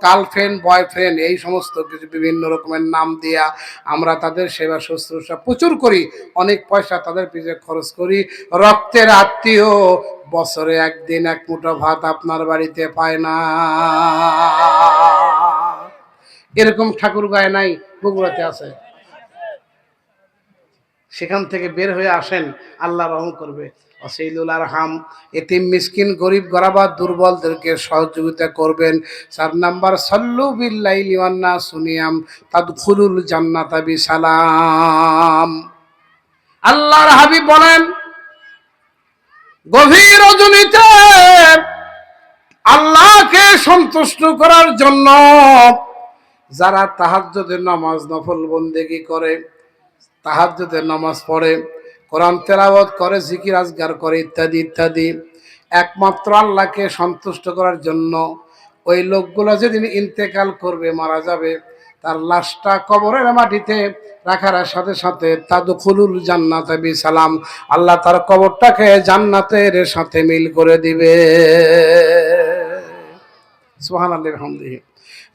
Girlfriend boyfriend এই সমস্ত কিছু বিভিন্ন রকমের নাম দিয়া আমরা তাদের সেবা শুশ্রূষা প্রচুর করি, অনেক পয়সা তাদের পিছনে খরচ করি। রক্তের আত্মীয় বছরে একদিন এক মুঠো ভাত আপনার বাড়িতে পায় না। এরকম ঠাকুর গায়ে নাই? বগুড়াতে আছে। সেখান থেকে বের হয়ে আসেন, আল্লাহ রহম করবে। অসিলুল আরহাম, এতিম মিসকিন গরিব গরাবা দুর্বলদেরকে সহযোগিতা করবেন। 4 নাম্বার, সাল্লু বিল্লাইলি ওয়ান নাস নিয়াম তাদখুলুল জান্নাতা বিসালাম। আল্লাহর হাবিব বলেন, গভীর রজনীতে আল্লাহকে সন্তুষ্ট করার জন্য যারা তাহাজ্জুদের নামাজ নফল বন্দেগী করে, তাহাজ্জুদের নামাজ পড়ে, কোরআন তেলাওয়াত করে, জিকির আজগার করে, ইত্যাদি ইত্যাদি, একমাত্র আল্লাহকে সন্তুষ্ট করার জন্য ওই লোকগুলো যেদিন ইন্তেকাল করবে, মারা যাবে, তার লাশটা কবরের মাটিতে রাখার সাথে সাথে তাদখুলুল জান্নাতা বিসালাম, আল্লাহ তার কবরটাকে জান্নাতের সাথে মিল করে দিবে। সুবহানাল্লাহি ওয়া বিহামদিহি।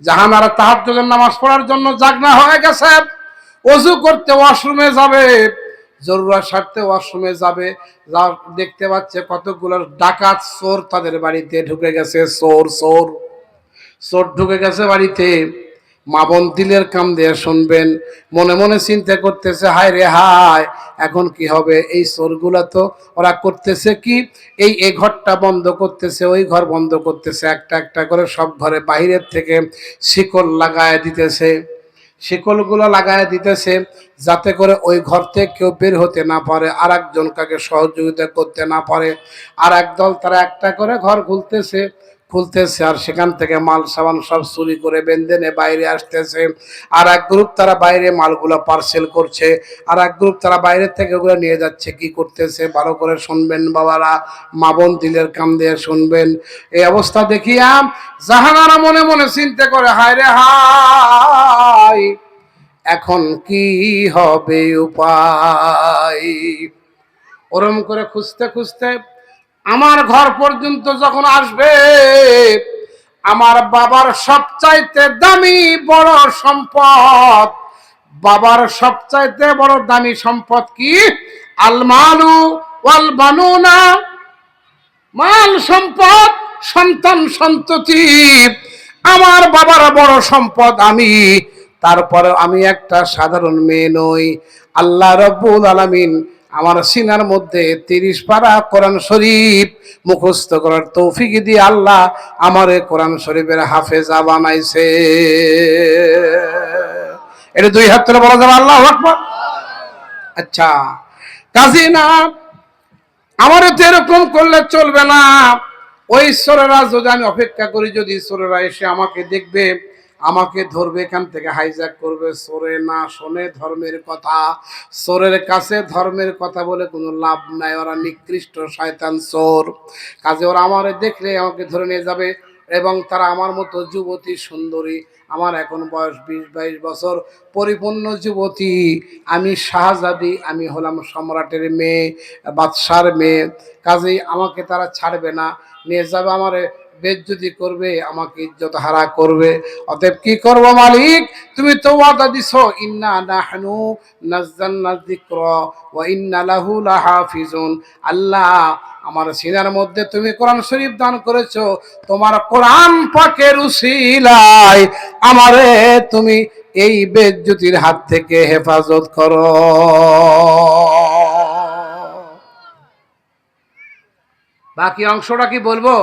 জাহানারা তাহাজ্জুদের নামাজ পড়ার জন্য জাগনা হয়ে গেছে, ওযু করতে ওয়াশরুমে যাবে, জরুরত স্বার্থে ওয়াশরুমে যাবে, যা দেখতে পাচ্ছে কতগুলো ডাকাত চোর তাদের বাড়িতে ঢুকে গেছে। চোর ঢুকে গেছে বাড়িতে। মা বোন দিলের কাম দিয়ে শুনবেন, মনে মনে চিন্তা করতেছে, হায় রে হায়, এখন কি হবে? এই চোরগুলা তো ওরা করতেছে কি, এই ঘরটা বন্ধ করতেছে, ওই ঘর বন্ধ করতেছে, একটা একটা করে সব ঘরে বাহিরের থেকে শিকল লাগায় দিতেছে। শিকলগুলো লাগায় দিতেছে যাতে করে ওই ঘর থেকে কেউ বের হতে না পারে, আর একজন কাকে সহযোগিতা করতে না পারে। আর একদল তারা একটা করে ঘর খুলতেছে, আর সেখান থেকে মাল সামান সব চুরি করে বেঁধে বাইরে আসতেছে। আর এক গ্রুপ তারা বাইরে মালগুলো পার্সেল করছে, আর এক গ্রুপ তারা বাইরে থেকে ওগুলো নিয়ে যাচ্ছে। কি করতেছে ভালো করে শুনবেন বাবারা, মা বোন দিলের কাম দিয়ে শুনবেন। এই অবস্থা দেখিয়া জাহানারা মনে মনে চিন্তা করে, হায় রে হায়, এখন কি হবে উপায়? ওরম করে খুঁজতে খুঁজতে আমার ঘর পর্যন্ত যখন আসবে, আমার বাবার সবচাইতে দামি বড় সম্পদ, বাবার সবচাইতে বড় দামি সম্পদ কি? আল মালু ওয়াল বানুনা, মাল সম্পদ, সন্তান সন্ততি। আমার বাবার বড় সম্পদ আমি, তারপরে আমি একটা সাধারণ মেয়ে নই। আল্লাহ রাব্বুল আলামিন আমার সিনার মধ্যে 30 পারা কোরআন শরীফ মুখস্থ করার তৌফিক দিয়ে আল্লাহ আমারে কোরআন শরীফের হাফেজা বানাইছে। এটা 2 হাত তুলে বলা যাবে আল্লাহু আকবার। আচ্ছা, কাজী না, আমারও তো এরকম করলে চলবে না। ওই চোরেরা যদি আমি অপেক্ষা করি, যদি চোরেরা এসে আমাকে দেখবে, আমাকে ধরবে, এখান থেকে হাইজ্যাক করবে। চোরে না শোনে ধর্মের কথা, চোরের কাছে ধর্মের কথা বলে কোনো লাভ নাই, ওরা নিকৃষ্ট শয়তান চোর। কাজে ওরা আমারে দেখলে আমাকে ধরে নিয়ে যাবে, এবং তারা আমার মতো যুবতী সুন্দরী, আমার এখন বয়স 20-22 বছর, পরিপূর্ণ যুবতী, আমি শাহজাদি, আমি হলাম সম্রাটের মেয়ে, বাদশার মেয়ে। কাজেই আমাকে তারা ছাড়বে না, নিয়ে যাবে, আমারে বেজ্জতি করবে, আমাকে ইজ্জত হারা করবে। অতএব কি করব মালিক? তুমি তো ওয়াদা দিছো, ইন্না নাহনু নাযালনা যিকরা ওয়া ইন্না লাহু লাহাফিজুন। আল্লাহ, আমার সিনার মধ্যে তুমি কোরআন শরীফ দান করেছো, তোমার কোরআন পাকের উসিলায় আমারে তুমি এই বেজ্জতির হাত থেকে হেফাজত করো। বাকি অংশটা কি বলবো?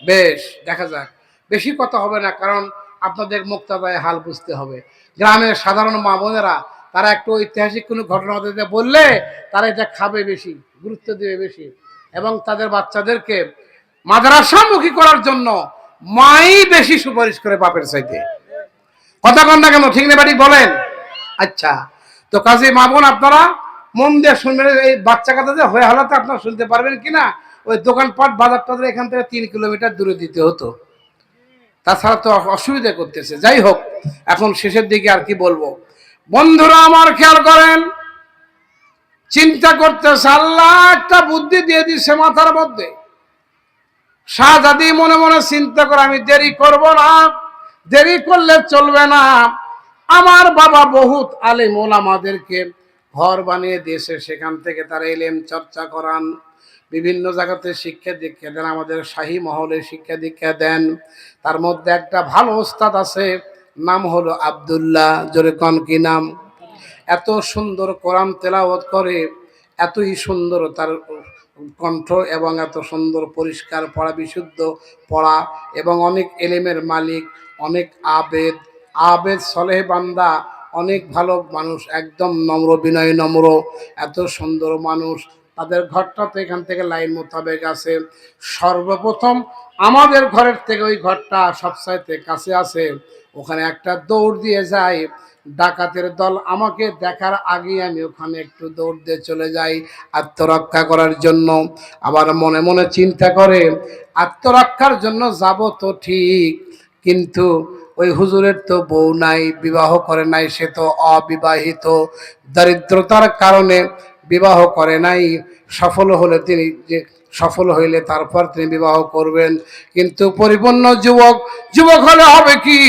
বেশ, দেখা যাক। বেশি কথা হবে না, কারণ আপনাদের মুক্তাদায় হাল বুঝতে হবে। গ্রামের সাধারণ মা বোনেরা তারা একটু ঐতিহাসিক কোনো ঘটনা বললে তারা এটা খাবে বেশি, গুরুত্ব দেবে বেশি, এবং তাদের বাচ্চাদেরকে মাদ্রাসামুখী করার জন্য মাই বেশি সুপারিশ করে বাপের চাইতে। কথা কন না কেন, ঠিক না বাড়ি বলেন? আচ্ছা, তো কাজে মা বোন আপনারা মন দিয়ে শুনবেন। এই বাচ্চা কাচ্চা হয়ে হলাতে আপনারা শুনতে পারবেন কিনা, ওই দোকানপাট বাজার টাজার এখান থেকে 3 কিলোমিটার দূরে দিতে হতো, তাছাড়া তো অসুবিধা করতেছে। যাই হোক, এখন শেষের দিকে আর কি বলবো, বন্ধুরা আমার খেয়াল করেন, চিন্তা করতেছে, আল্লাহ একটা বুদ্ধি দিয়ে দিচ্ছে মাথার মধ্যে। শাহজাদি মনে মনে চিন্তা করে, আমি দেরি করব না, দেরি করলে চলবে না। আমার বাবা বহুত আলেম ওলামাদেরকে ঘর বানিয়ে দিয়েছে, সেখান থেকে তারা ইলম চর্চা করান, বিভিন্ন জায়গাতে শিক্ষা দীক্ষা দেন, আমাদের শাহী মহলে শিক্ষা দীক্ষা দেন। তার মধ্যে একটা ভালো ওস্তাদ আছে, নাম হলো আব্দুল্লাহ। জোরে কন কি নাম? এত সুন্দর কোরআন তেলাওয়াত করে, এতই সুন্দর তার কণ্ঠ, এবং এত সুন্দর পরিষ্কার পড়া, বিশুদ্ধ পড়া, এবং অনেক এলেমের মালিক, অনেক আবেদ আবেদ সলেহ বান্দা, অনেক ভালো মানুষ, একদম নম্র বিনয় নম্র, এত সুন্দর মানুষ। তাদের ঘরটা তো এখান থেকে লাইন মোতাবেক আছে। সর্বপ্রথম আমাদের ঘরের থেকে ওই ঘরটা সবচাইতে কাছে আছে। ওখানে একটা দৌড় দিয়ে যায়, ডাকাতের দল আমাকে দেখার আগে আমি ওখানে একটু দৌড় দিয়ে চলে যাই আত্মরক্ষা করার জন্য। আবার মনে মনে চিন্তা করে, আত্মরক্ষার জন্য যাব তো ঠিক, কিন্তু ওই হুজুরের তো বউ নাই, বিবাহ করে নাই, সে তো অবিবাহিত, দারিদ্রতার কারণে বিবাহ করে নাই। সফল হলে তিনি যে সফল হইলে তারপর তিনি বিবাহ করবেন। কিন্তু পরিপূর্ণ যুবক, যুবক হলে হবে কি,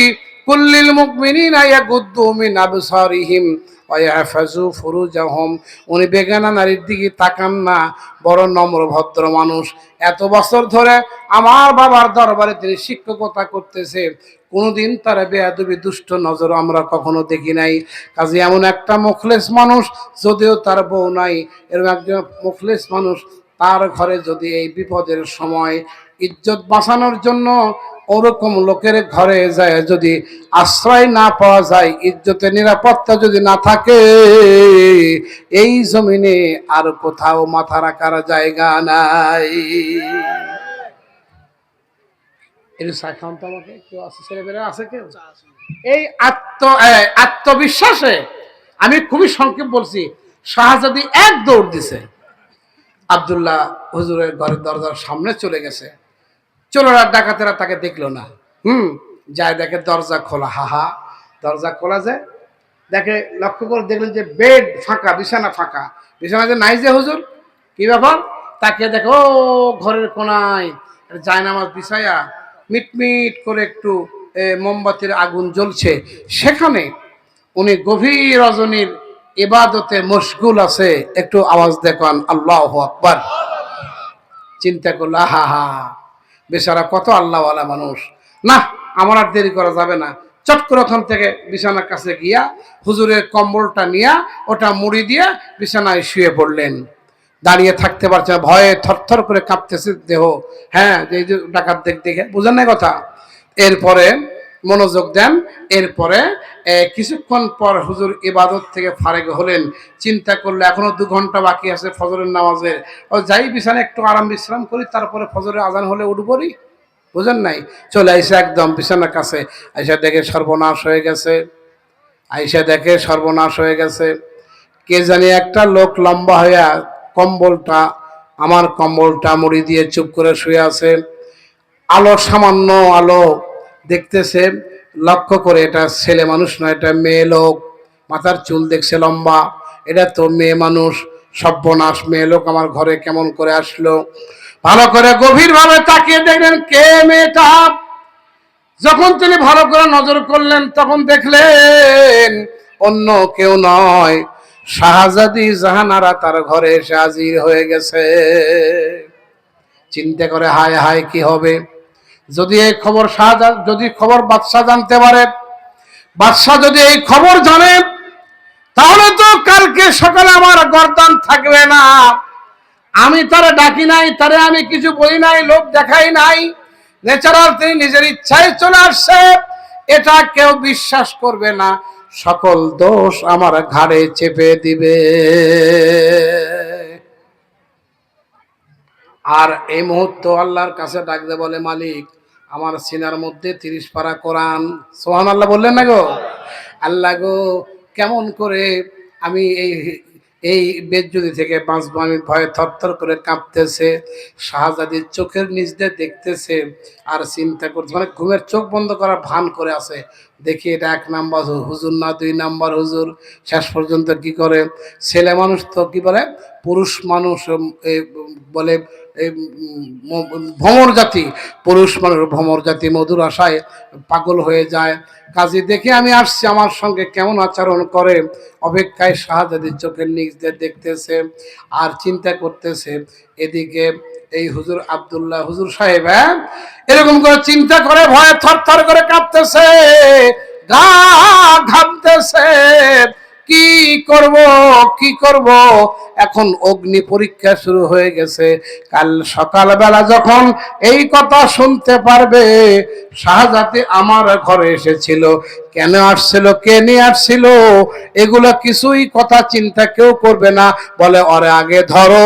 কুল্লিল মুমিনিনা ইয়াগুদ্দু মিন আবসারিহিম ওয়া ইয়াহফাজু ফুরুজাহুম। উনি বেগানা নারীর দিকে তাকান না, বড় নম্র ভদ্র মানুষ। এত বছর ধরে আমার বাবার দরবারে তিনি শিক্ষকতা করতেছে, কোনোদিন তার বেয়াদবি দুষ্ট নজর আমরা কখনো দেখি নাই। কাজে এমন একটা মুখলেস মানুষ, যদিও তার বউ নাই, এরকম একজন মুখলেস মানুষ, তার ঘরে যদি এই বিপদের সময় ইজ্জত বাঁচানোর জন্য ওরকম লোকের ঘরে যায় যদি আশ্রয় না পাওয়া যায়, ইজ্জতের নিরাপত্তা যদি না থাকে, এই জমিনে আর কোথাও মাথা রাখার জায়গা নাই। আমাকে কেউ আছে, ছেলেমেয়েরা আছে কেউ? এই আত্মবিশ্বাসে আমি খুবই সংক্ষেপ বলছি, শাহজাদি এক দৌড় দিছে, আব্দুল্লাহ হুজুরের ঘরের দরজার সামনে চলে গেছে। চোরেরা ডাকাতেরা তাকে দেখলো না, যায় দেখে দরজা খোলা। হাহা, দরজা খোলা, যে দেখে, লক্ষ্য করে দেখলেন যে বেড ফাঁকা, বিছানা ফাঁকা। বিছানা যে নাই, যে হুজুর কি ব্যাপার, তাকে দেখো ঘরের কোনায় জায়নামাজ বিছায়া মিটমিট করে একটু মোমবাতির আগুন জ্বলছে, সেখানে উনি গভীর রজনীর ইবাদতে মশগুল আছে। একটু আওয়াজ দেখান আল্লাহু আকবার। চিন্তা করলো, হা হা, বেচারা কত আল্লাহওয়ালা মানুষ। না, আমার আর দেরি করা যাবে না, চট করে ওখান থেকে বিছানার কাছে গিয়া হুজুরের কম্বলটা নিয়ে ওটা মুড়ি দিয়ে বিছানায় শুয়ে পড়লেন। দাঁড়িয়ে থাকতে পারছে না, ভয়ে থরথর করে কাঁপতেছে দেহ। হ্যাঁ, এই যে ডাকাত দেখে, বুঝেন না কথা। এরপরে মনোযোগ দেন। এরপরে কিছুক্ষণ পর হুজুর ইবাদত থেকে ফারেগ হলেন। চিন্তা করলে এখনো 2 ঘন্টা বাকি আছে ফজরের নামাজের, ও যাই বিছানায় একটু আরাম বিশ্রাম করি, তারপরে ফজরের আজান হলে উঠবই। বুঝেন নাই? চলে আইসা একদম বিছানার কাছে, আইসা দেখে সর্বনাশ হয়ে গেছে। কে জানি একটা লোক লম্বা হইয়া আমার কম্বলটা মুড়ি দিয়ে চুপ করে শুয়ে আছে। আলো, সামান্য আলো দেখতেছে, লক্ষ্য করে এটা ছেলে মানুষ নয়, এটা মেয়ে লোক। মাথার চুল দেখছে লম্বা, এটা তো মেয়ে মানুষ। সর্বনাশ, মেয়ে লোক আমার ঘরে কেমন করে আসলো? ভালো করে গভীর ভাবে তাকিয়ে দেখলেন কে মেয়েটা। যখন তিনি ভালো করে নজর করলেন, তখন দেখলেন অন্য কেউ নয়, শাহজাদি জাহানারা তার ঘরে এসে হাজির হয়ে গেছে। চিন্তা করে, হায় হায়, কি হবে যদি এই খবর বাদশাহ জানতে পারে? বাদশাহ যদি এই খবর জানে, তাহলে তো কালকে সকালে আমার গর্দান থাকবে না। আমি তারে ডাকি নাই, তারে আমি কিছু বলি নাই, লোক দেখাই নাই, ন্যাচারাল তিনি নিজের ইচ্ছায় চলে আসছে, এটা কেউ বিশ্বাস করবে না, সকল দোষ আমার ঘাড়ে চেপে দিবে। আর এই মুহূর্তে আল্লাহর কাছে ডাকতে বলে, মালিক, আমার সিনার মধ্যে 30 পারা কোরআন। সুবহানাল্লাহ বললেন না গো? আল্লাহ গো, কেমন করে আমি এই বেজ্জুদি থেকে বাঁচবো? আমি ভয়ে থরথর করে কাঁপতেছে। শাহজাদির চোখের নিচ দিয়ে দেখতেছে আর চিন্তা করছে, মানে ঘুমের চোখ বন্ধ করার ভান করে আছে। দেখি এটা 1 নাম্বার হুজুর না 2 নাম্বার হুজুর। শেষ পর্যন্ত কি করে, ছেলে মানুষ তো কি বলে, পুরুষ মানুষ বলে ভ্রমর জাতি, পুরুষ মানুষ ভ্রমর জাতি মধুর আশায় পাগল হয়ে যায়। কাজী দেখে আমি আসছি, আমার সঙ্গে কেমন আচরণ করে, অপেক্ষায় শাহজাদির চোখের নিচ দিয়ে দেখতেছে আর চিন্তা করতেছে। এদিকে এই হুজুর আব্দুল্লাহ হুজুর সাহেব এরকম করে চিন্তা করে ভয়ে থরথর করে কাঁপতেছে, গা ঘামতেছে। কি করব কি করব, এখন অগ্নি পরীক্ষা শুরু হয়ে গেছে। কাল সকালবেলা যখন এই কথা শুনতে পারবে, শাহজাদি আমার ঘরে এসেছিল, কেন আসছিল, কে নিয়ে আসছিল, এগুলো কিছুই কথা চিন্তা কেউ করবে না। বলে ওরে আগে ধরো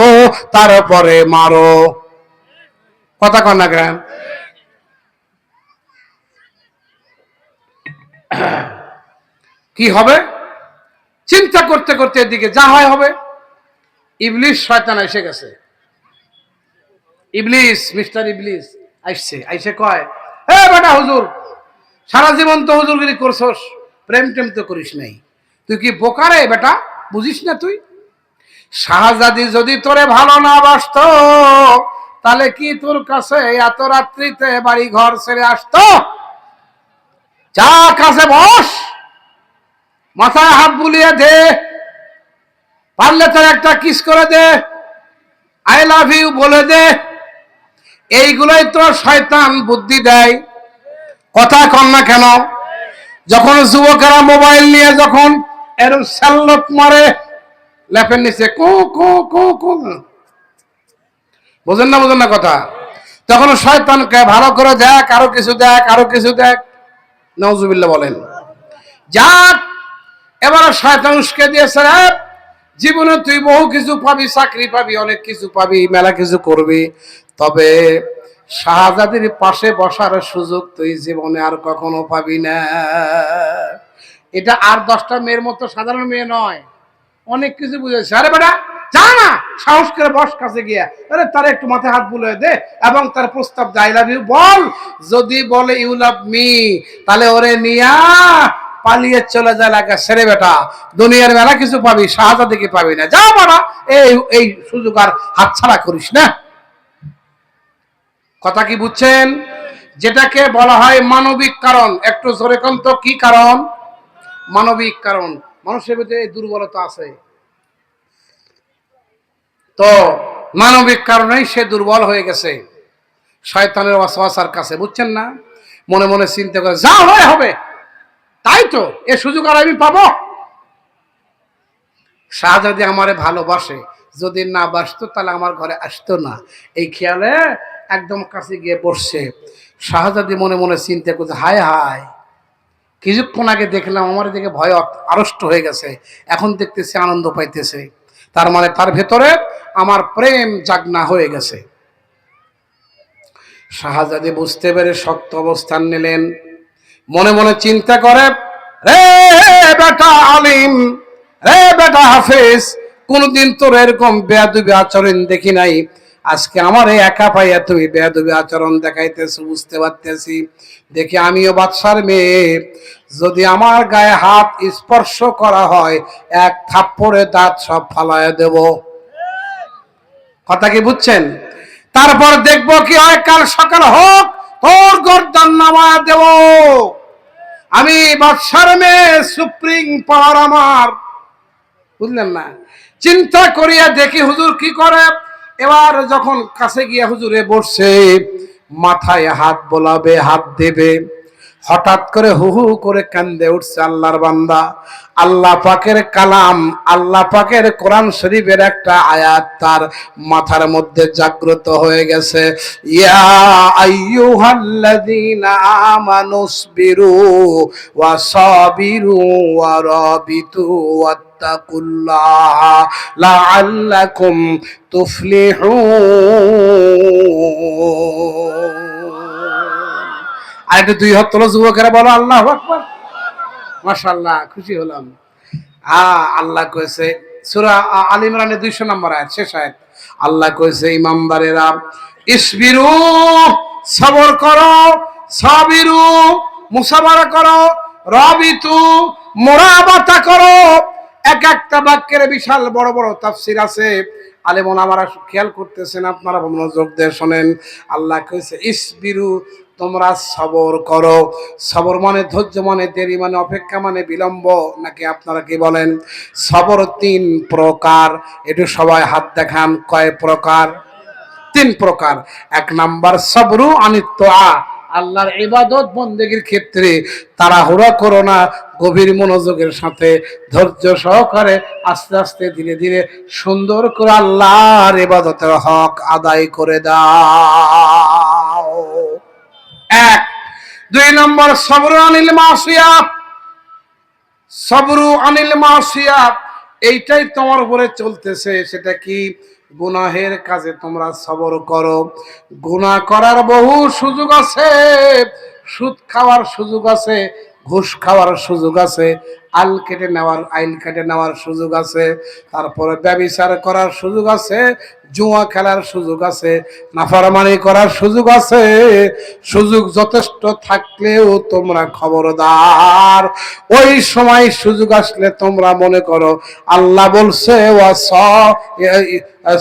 তারপরে মারো। কথা কন না কেন? কি হবে চিন্তা করতে করতে এদিকে যা হয় হবে। ইবলিস শয়তান এসে গেছে। ইবলিস, মিস্টার ইবলিস আইসে, আইসে কয়, হে বেটা হুজুর, সারা জীবন তো হুজুরগিরি করছস, প্রেম টেম তো করিস নাই, তুই কি বোকা রে বেটা, বুঝিস না তুই? শাহজাদি যদি তোরে ভালো না বাসতো তাহলে কি তোর কাছে এত রাত্রিতে বাড়ি ঘর ছেড়ে আসতো? যা কাছে বস, মাথায় হাত বুলিয়ে দে, পারলে তোর একটা কিস করে দে, আই লাভ ইউ বলে দে। এইগুলোই তো শয়তান বুদ্ধি দেয়। কথা কন না কেন? যখন যুবকেরা মোবাইল নিয়ে যখন এরকম স্যালট মারে ল্যাপের নিচে, কো কো কো কো, বোঝেন না কথা? তখন শয়তানকে ভালো করে দেখ, আরো কিছু দেখ, আরো কিছু দেখ। নাউজুবিল্লাহ বলেন। যাক, এবার শয়তান উস্কে দিয়েছে, জীবনে তুই বহু কিছু পাবি, চাকরি পাবি, অনেক কিছু পাবি, মেলা কিছু করবি, তবে শাহজাদির পাশে বসার সুযোগ তুই জীবনে আর কখনো পাবি না। এটা আর 10টা মেয়ের মতো সাধারণ মেয়ে নয়, অনেক কিছু বুঝেছে। আরে বেটা যা না, সাহস করে বস কাছে গিয়া, আরে তার একটু মাথায় হাত বুলিয়ে দে এবং তার প্রস্তাব দে, আই লাভ ইউ বল। যদি বলে ইউ লাভ মি, তাহলে ওরে নিয়া পালিয়ে চলে যায় লাগা সেরে বেটা, দুনিয়ার মেলা কিছু পাবি, শাহজাদিকে পাবি না। যা বাড়া, এই সুযোগ আর হাতছাড়া করিস না। কথা কি বুঝছেন? যেটাকে বলা হয় মানবিক কারণ। একটু জোরে কোন তো, কি কারণ? মানবিক কারণ। মানুষের ভিতরে দুর্বলতা আছে, তো মানবিক কারণেই সে দুর্বল হয়ে গেছে শয়তানের ওয়াসওয়াসার কাছে, বুঝছেন না? মনে মনে চিন্তা করে, যা হয় হবে, তাই তো, এ সুযোগ আর আমি পাবো? শাহজাদি আমারে ভালোবাসে, যদি না বাসতো তাহলে আমার ঘরে আসতো না। এই খেয়ালে একদম কাছে গিয়ে বসছে। শাহজাদি মনে মনে চিন্তা করছে, হায় হায়, কিছুক্ষণ আগে দেখলাম আমার দিকে ভয় আড়ষ্ট হয়ে গেছে, এখন দেখতেছি আনন্দ পাইতেছে, তার মানে তার ভেতরে আমার প্রেম জাগনা হয়ে গেছে। শাহজাদি বুঝতে পেরে শক্ত অবস্থান নিলেন, মনে মনে চিন্তা করে, রে বেটা আলিম, রে বেটা হাফেজ, কোনদিন তোর এরকম বেয়াদবি আচরণ দেখি নাই, আজকে আমার একা পাইয়া তুমি বেয়াদবি আচরণ দেখাইতেছ, বুঝতে পারতেছি। দেখি আমিও বাদশার মেয়ে, যদি আমার গায়ে হাত স্পর্শ করা হয়, এক থাপ্পড়ে দাঁত সব ফালাইয়া দেব। কথা কি বুঝছেন? তারপর দেখবো কি হয়, কাল সকাল হোক, তোর গর্দান নামায়া দেব। আমি বাদশার মেয়ে, সুপ্রিম পাওয়ার আমার, বুঝলেন না? চিন্তা করিয়া দেখি হুজুর কি করে। এবার যখন কাছে গিয়া হুজুরে বসছে, মাথায় হাত বোলাবে, হাত দেবে, হঠাৎ করে হু হু করে কান্দে উঠছে আল্লাহর বান্দা। আল্লাহ পাকের কালাম, আল্লাহ পাকের কোরআন শরীফের একটা আয়াত তার মাথার মধ্যে জাগ্রত হয়ে গেছে। ইয়া আইয়ুহাল্লাযীনা আমানুসবিরু ওয়া সাবিরু ওয়া রাবিতু ওয়াত্তাকুল্লাহ লাআল্লাকুম তুফলিহুন। আর একটু 2 হাত তোলো যুবকেরা, বলো আল্লাহু আকবার। মাশাআল্লাহ, খুশি হলাম। আল্লাহ কইছে সূরা আলে ইমরানের 200 নম্বর আয়াত, শেষ আয়াত, আল্লাহ কইছে, ইমানদারেরা, ইসবিরু, সবর করো, সাবিরু, মুসাবারা করো, রাবিতু, মুরাবাতা করো। এক একটা বাক্যের বিশাল বড় বড় তাফসীর আছে। আলেমন আমরা খেয়াল করতেছেন, আপনারা মনোযোগ দিয়ে শোনেন। আল্লাহ কইছে ইসবিরু, তোমরা সবর করো। সবর মানে ধৈর্য, মানে দেরি, মানে অপেক্ষা, মানে বিলম্ব, নাকি আপনারা কি বলেন? সবর 3 প্রকার। একটু সবাই হাত দেখান, কয় প্রকার? 3 প্রকার। 1 নাম্বার সবরু আনিত্তআ, আল্লাহর ইবাদত বন্দেগীর ক্ষেত্রে তাড়াহুড়া করো না, গভীর মনোযোগের সাথে ধৈর্য সহকারে আস্তে আস্তে ধীরে ধীরে সুন্দর করে আল্লাহর ইবাদতের হক আদায় করে দাও। 1। 2 নম্বর সবরু আনিল মাসিয়া। সবরু আনিল মাসিয়া, এইটাই তোমার উপরে চলতেছে। সেটা কি? গুনাহের কাজে তোমরা সবর করো। গুনাহ করার বহু সুযোগ আছে, সুদ খাওয়ার সুযোগ আছে, ঘুষ খাওয়ার সুযোগ আছে, আইল কেটে নেওয়ার সুযোগ আছে, তারপরে ব্যভিচার করার সুযোগ আছে, জুয়া খেলার সুযোগ আছে, নাফরমানি করার সুযোগ আছে। সুযোগ যথেষ্ট থাকলেও তোমরা খবরদার, ওই সময় সুযোগ আসলে তোমরা মনে করো আল্লাহ বলছে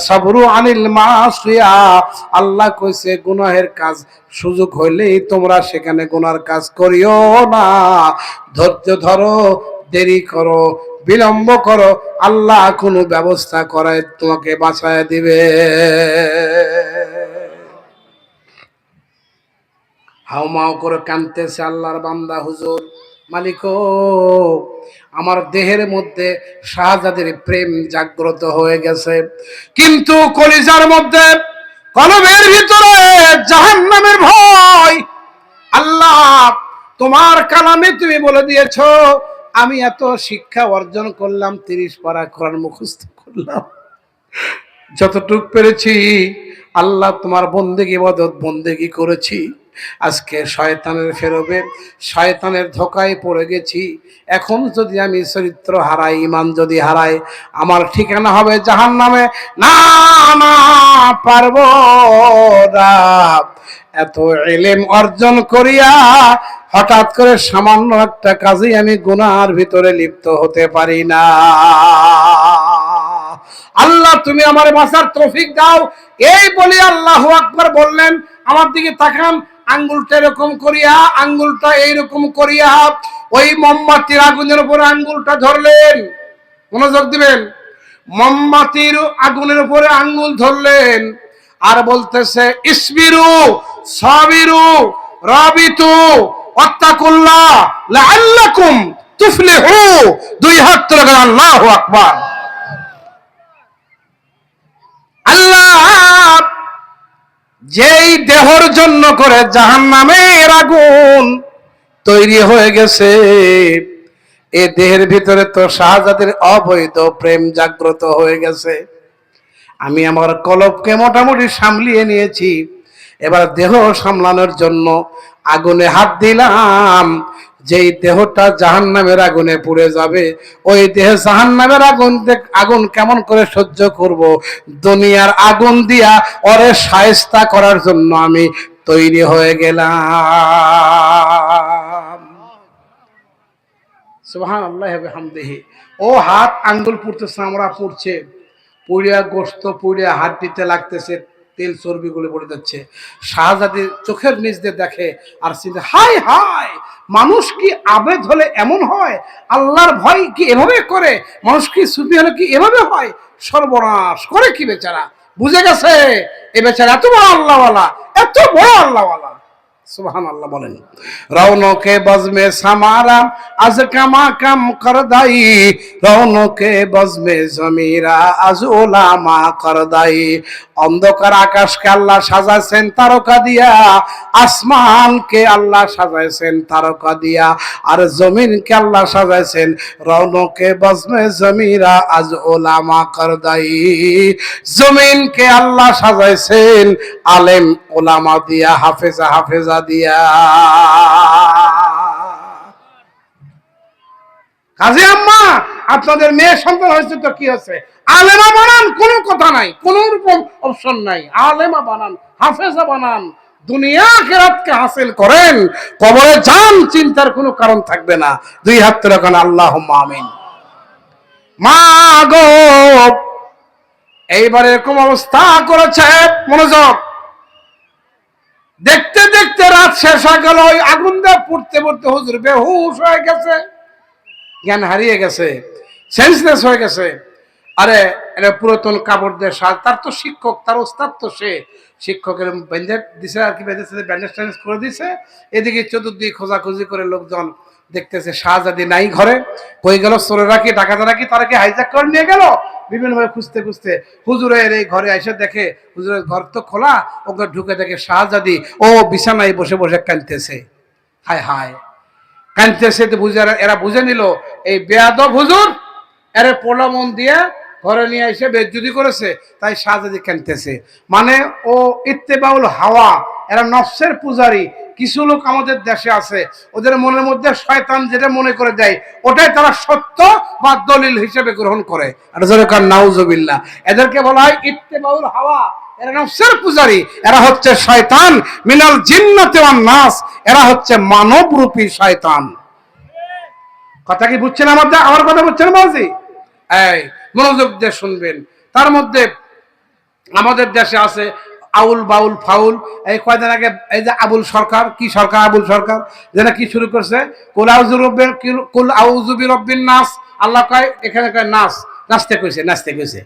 সবরু আনিল মাসিয়া, আল্লাহ কইছে গুনাহের কাজ সুযোগ হইলেই তোমরা সেখানে গুনার কাজ করিও না। ধৈর্য ধরো, দেরি করো, বিলম্ব করো, আল্লাহ কোনো ব্যবস্থা করে তোমাকে বাঁচায় দিবে। হাউমাউ করে কাঁদতেছে আল্লাহর বান্দা, হুজুর মালিক আমার দেহের মধ্যে শাহজাদের প্রেম জাগ্রত হয়ে গেছে, কিন্তু কলিজার মধ্যে, কলবের ভিতরে জাহান্নামের ভয়। আল্লাহ তোমার কালামে তুমি বলে দিয়েছো, আমি এত শিক্ষা অর্জন করলাম, 30 পারা কোরআন মুখস্থ করলাম, যতটুক পেরেছি আল্লাহ তোমার বন্দেগী করেছি। আজকে শয়তানের ফেরবে, শয়তানের ধোকায় পড়ে গেছি। এখন যদি আমি চরিত্র হারাই, ইমান যদি হারাই, আমার ঠিকানা হবে জাহান্নামে। না না, পারবো না। এত ইলম অর্জন করিয়া হঠাৎ করে সামান্য একটা কাজেই আমি গুনার ভিতরে লিপ্ত হতে পারি না। আল্লাহ তুমি আমার বাঁচার তৌফিক দাও। এই বলি আল্লাহু আকবার বললেন। আমার দিকে তাকান, আঙ্গুলটা এরকম করিয়া, আঙ্গুলটা এইরকম করিয়া ওই মোমবাতির আগুনের উপরে আঙ্গুলটা ধরলেন। মনোযোগ দিবেন। মোমবাতির আগুনের উপরে আঙ্গুল ধরলেন আর বলতেছে ইসবিরু সাবিরু রাবিতু ওয়াত্তাকুল্লাহ লাআল্লাকুম তুফলিহু। 2 হাত তুলে আল্লাহু আকবার। আল্লাহ যেই দেহর জন্য করে জাহান্নামের আগুন তৈরি হয়ে গেছে, এই দেহের ভিতরে তো শাহজাদের অবৈধ প্রেম জাগ্রত হয়ে গেছে। আমি আমার কলবকে মোটামুটি সামলিয়ে নিয়েছি, এবার দেহ সামলানোর জন্য আগুনে হাত দিলাম। যেই দেহটা জাহান্নামের আগুনে পুড়ে যাবে, ওই দেহে জাহান্নামের আগুন কেমন করে সহ্য করব? দুনিয়ার আগুন দিয়া ওরে শায়েস্তা করার জন্য আমি তৈরি হয়ে গেলাম। সুবহানাল্লাহি ওয়া বিহামদিহি। ও হাত আঙ্গুল পুড়তেছে, আমরা পুড়ছে, পুড়িয়া গোস্ত পুড়িয়া হাড্ডিতে লাগতেছে, তেল চর্বি গুলো পড়ে যাচ্ছে। শাহজাদি চোখের নিচ দিয়ে দেখে আর চিন্তা, হায় হায়, মানুষ কি আবেদ হলে এমন হয়? আল্লাহর ভয় কি এভাবে করে? মানুষ কি সুফি হলে কি এভাবে হয়? সর্বনাশ করে কি বেচারা, বুঝে গেছে এ বেচারা এত বড় আল্লাহওয়ালা, এত বড় আল্লাহওয়ালা। সুবহানাল্লাহ বলেন। রৌনকে বজমে সামারা আজ কামা কাম করদাই, রৌনকে বজমে জমিরা আজ ওলামা করদাই। অন্ধকার আকাশকে আল্লাহ সাজাইছেন তারকা দিয়া, আসমানকে আল্লাহ সাজাইছেন তারকা দিয়া, আর জমিনকে আল্লাহ সাজাইছেন রৌনকে বজমে জমিরা আজ ওলামা করদাই। জমিনকে আল্লাহ সাজাইছেন আলেম ওলামা দিয়া, হাফেজা হাফেজা দিয়া। কাজী আম্মা, আপনাদের মেয়ে সন্তান হয়েছে তো কি আছে, আলেমা বানান, কোনো কথা নাই, কোন রকম অপশন নাই। আলেমা বানান, হাফেজা বানান, দুনিয়া আখিরাতকে হাসিল করেন, কবরে যান, চিন্তার কোনো কারণ থাকবে না। 2 হাত তুলে আল্লাহুম্মা আমিন। মা গো এইবার এরকম অবস্থা করেছে, মনোযোগ, দেখতে দেখতে রাত শেষ হয়ে গেল, ওই আগুন দিয়ে পুড়তে পুড়তে হুজুর বেহুশ হয়ে গেছে, জ্ঞান হারিয়ে গেছে, সেন্সলেস হয়ে গেছে। আরে এটা পুরাতন কাপড় দিয়ে সাজ, তার তো শিক্ষক, তার ওস্তাদ তো সে, শিক্ষকের ব্যান্ডেজ দিছে আর কি, ব্যান্ডেজ ট্যান্ডেজ করে দিছে। এদিকে চতুর্দিকে খোঁজাখুঁজি করে লোকজন দেখতেছে শাহজাদি নাই ঘরে, কই গেল, চোরেরা কি ডাকাতেরা কি তারা কি হাইজ্যাক করে নিয়ে গেল, বিভিন্নভাবে খুঁজতে খুঁজতে হুজুরের এই ঘরে এসে দেখে হুজুরের ঘর তো খোলা, ওকে ঢুকে দেখে শাহজাদি ও বিছানায় বসে বসে কাঁদতেছে। হায় হায়, কাঁদতেছে, বুঝে এরা বুঝে নিল এই বেয়াদব হুজুর এর প্রলোভন দিয়ে ঘরে নিয়ে এসে বেজ্জুতি করেছে, তাই শাহজাদি কাঁদতেছে। মানে ও ইত্তেবাউল হাওয়া, এরা নফসের পূজারী। কিছু লোক আমাদের দেশে আছে, ওদের মনের মধ্যে শয়তান যেটা মনে করে দেয় ওটাই তারা সত্য বা দলিল হিসেবে গ্রহণ করে। আর যেরকম নাউজুবিল্লাহ, এদেরকে বলা হয় ইত্তেবাউল হাওয়া, এরা নফসের পূজারী, এরা হচ্ছে শয়তান মিনাল জিন্নাতি ওয়ান নাস, এরা হচ্ছে মানবরূপী শয়তান। কথা কি বুঝছেন? আমার কথা বুঝছেন বাজি? এই মনোযোগ দিয়ে শুনবেন। তার মধ্যে আমাদের দেশে আছে আউল বাউল ফাউল। এই কয়দিন আগে এই যে আবুল সরকার, কি সরকার, আবুল সরকার যেন কি শুরু করছে, কুল আউযু বিরব্বিন নাস। আল্লাহ কয় এখানে কয় নাস, নাচতে কইছে, নাচতে কইছে,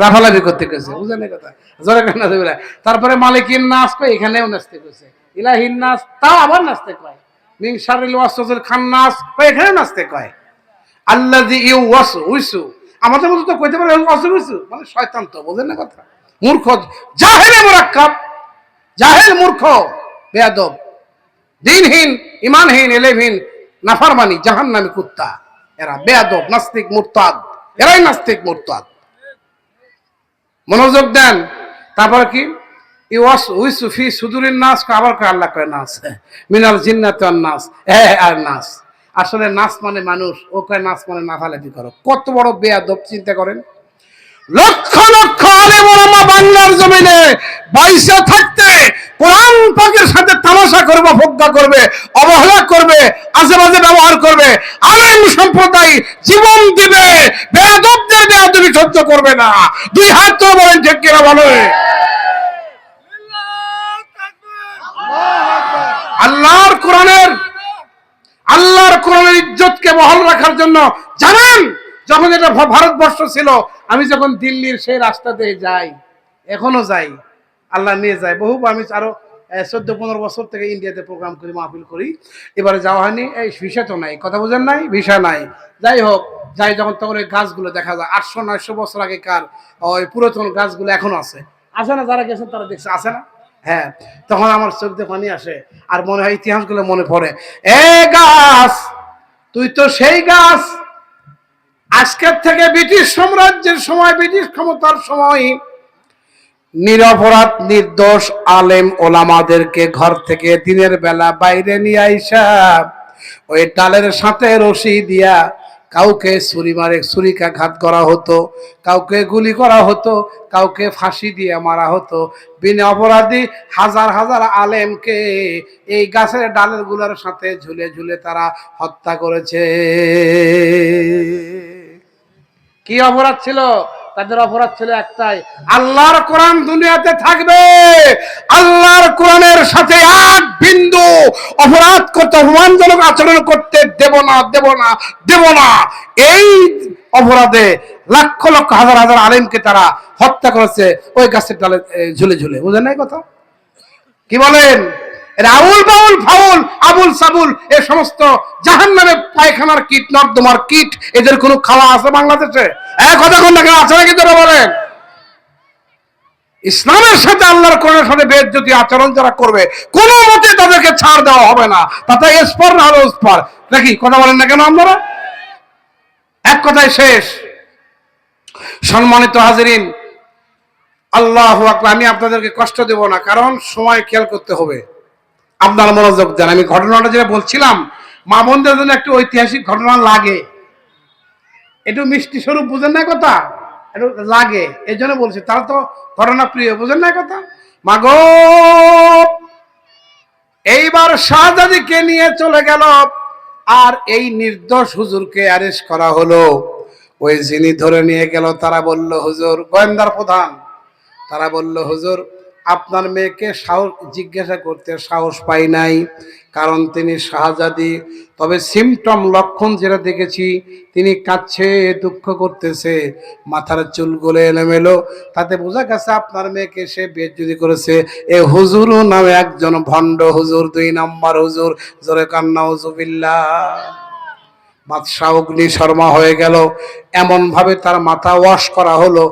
লাফালাফি করতে কইছে, বুঝলেন কথা, জোরে কেন? তারপরে মালিকিন নাস কয়, এখানেও নাচতে কইছে, ইলাহিন নাস তাও আবার নাচতে কয়, মিন শাররিল ওয়াসওয়াসিল খান্নাস কয়, এখানেও নাচতে কয়, আল্লাযী ইউওয়াসউইসু, আমাদের মতো তো কইতে পারে ওয়াসউইসু মানে শয়তান, তো বুঝেন না কথা, মূর্খ, জাহেলে মুরাক্কাব, জাহেল, মূর্খ, বেয়াদব, দ্বীনহীন, ঈমানহীন, এলেমহীন, নাফরমানি, জাহান্নামী কুত্তা, এরা বেয়াদব, নাস্তিক, মুরতাদ, এরাই নাস্তিক মুরতাদ। মনোযোগ দেন। তারপর কি ইউওয়াসউইসু ফি সুদুরিন নাস, আবার কয় আল্লাহ কয় নাস, মিনাল জিন্নাতি ওয়ান নাস, আর নাস, আসলে নাচ মানে মানুষ, ও কয় নাচ মানে নাফালাফি করো। কত বড় বেয়াদব চিন্তা করেন। লক্ষ লক্ষ আলেম ওলামা বাংলার জমিনে বাইসা থাকতে কোরআন পাকের সাথে তামাশা করবে, ফোক্কা করবে, অবহেলা করবে, আজেবাজে ব্যবহার করবে, আলেম সম্প্রদায় জীবন দিবে, বেয়াদবদের বেয়াদবি সহ্য করবে না। দুই হাত তো বলেন ঠিক কিনা বলে। আল্লাহর কোরআনের ইজ্জতকে বহাল রাখার জন্য জানেন, যখন এটা ভারতবর্ষ ছিল, আমি যখন দিল্লির সেই রাস্তা দিয়ে যাই, এখনো যাই, আল্লাহ নিয়ে যায় বহু, আমি আরো 14-15 বছর থেকে ইন্ডিয়াতে প্রোগ্রাম করি, মাহফিল করি, এবারে যাওয়া হয়নি, এই ভিসা তো নাই, কথা বোঝেন নাই, ভিসা নাই। যাই হোক, যাই যখন, তখন ওই গাছগুলো দেখা যায় 800-900 বছর আগেকার ওই পুরাতন গাছগুলো এখনো আছে না? যারা গেছেন তারা দেখছে, আছে না? হ্যাঁ, তখন আমার চোখ দিয়ে পানি আসে, আর মনে হয় ইতিহাসগুলো মনে পড়ে। এ গাছ, তুই তো সেই গাছ, আজকের থেকে ব্রিটিশ সাম্রাজ্যের সময়, ব্রিটিশ ক্ষমতার সময় নিরপরাধ নির্দোষ আলেম ওলামাদেরকে ঘর থেকে দিনের বেলা বাইরে নিয়ে আইসা ওই ডালের সাথে রশি দিয়া কাউকে ছুরিকাঘাত করা হতো, কাউকে গুলি করা হতো, কাউকে ফাঁসি দিয়ে মারা হতো। বিনা অপরাধী হাজার হাজার আলেমকে এই গাছের ডালের গুলার সাথে ঝুলে ঝুলে তারা হত্যা করেছে। কি অপরাধ ছিল তাদের? অপরাধ ছিল একটাই, আল্লাহর কোরআন দুনিয়াতে থাকবে, আল্লাহর কোরআনের সাথে এক বিন্দু অপরাধ করতে, অপমানজনক আচরণ করতে দেব না, দেব না, দেব না। এই অপরাধে লক্ষ লক্ষ হাজার হাজার আলেমকে তারা হত্যা করেছে ওই গাছের ডালে ঝুলে ঝুলে। বুঝেন নাই কথা? কি বলেন? আউল বাউল ফাউল আবুল সাবুল এ সমস্ত জাহান্নামে পায়খানার কীট, নর্দমার কীট, এদের কোনো খাওয়া আছে বাংলাদেশে? এক কথা কোন না, আছে নাকি তোরা বলেন? ইসলামের সাথে, আল্লাহর কোরআনের সাথে বেইজ্জতি আচরণ যারা করবে, কোনো মতে তাদেরকে ছাড় দেওয়া হবে না। তাতে এসপার না হলে ওসপার, নাকি? কথা বলেন না কেন আপনারা? এক কথায় শেষ। সম্মানিত হাজিরিন, আল্লাহু আকবার। আমি আপনাদেরকে কষ্ট দেব না, কারণ সময় খেয়াল করতে হবে। আপনারা মনোযোগ দেন। আমি ঘটনাটা যেটা বলছিলাম, মা বোনদের জন্য একটু ঐতিহাসিক ঘটনা লাগে, একটু মিষ্টি স্বরূপ, বুঝেন না কথা, একটু লাগে, এই জন্য বলছি। তারা তো ঘটনা প্রিয়, বুঝেন না কথা। মাগো, এইবার শাহজাদিকে নিয়ে চলে গেল, আর এই নির্দোষ হুজুরকে অ্যারেস্ট করা হলো। ওই যিনি ধরে নিয়ে গেল তারা বলল হুজুর, গোয়েন্দার প্রধান, তারা বলল হুজুর আপনার মেয়েকে সাহস জিজ্ঞাসা করতে সাহস পাই নাই, কারণ তিনি শাহজাদি। তবে সিমটম লক্ষণ যেটা দেখেছি, তিনি কাঁদছে, দুঃখ করতেছে, মাথার চুলগুলো এলোমেলো, তাতে বোঝা গেছে আপনার মেয়েকে সে বেজ্জতি করেছে। এ হুজুর নামে একজন ভণ্ড হুজুর, 2 নম্বর হুজুর। জোরে কান্না উজুবিল্লাহ। বাদশাহ অগ্নি শর্মা হয়ে গেল। এমন ভাবে তার মাথা ওয়াশ করা হলো,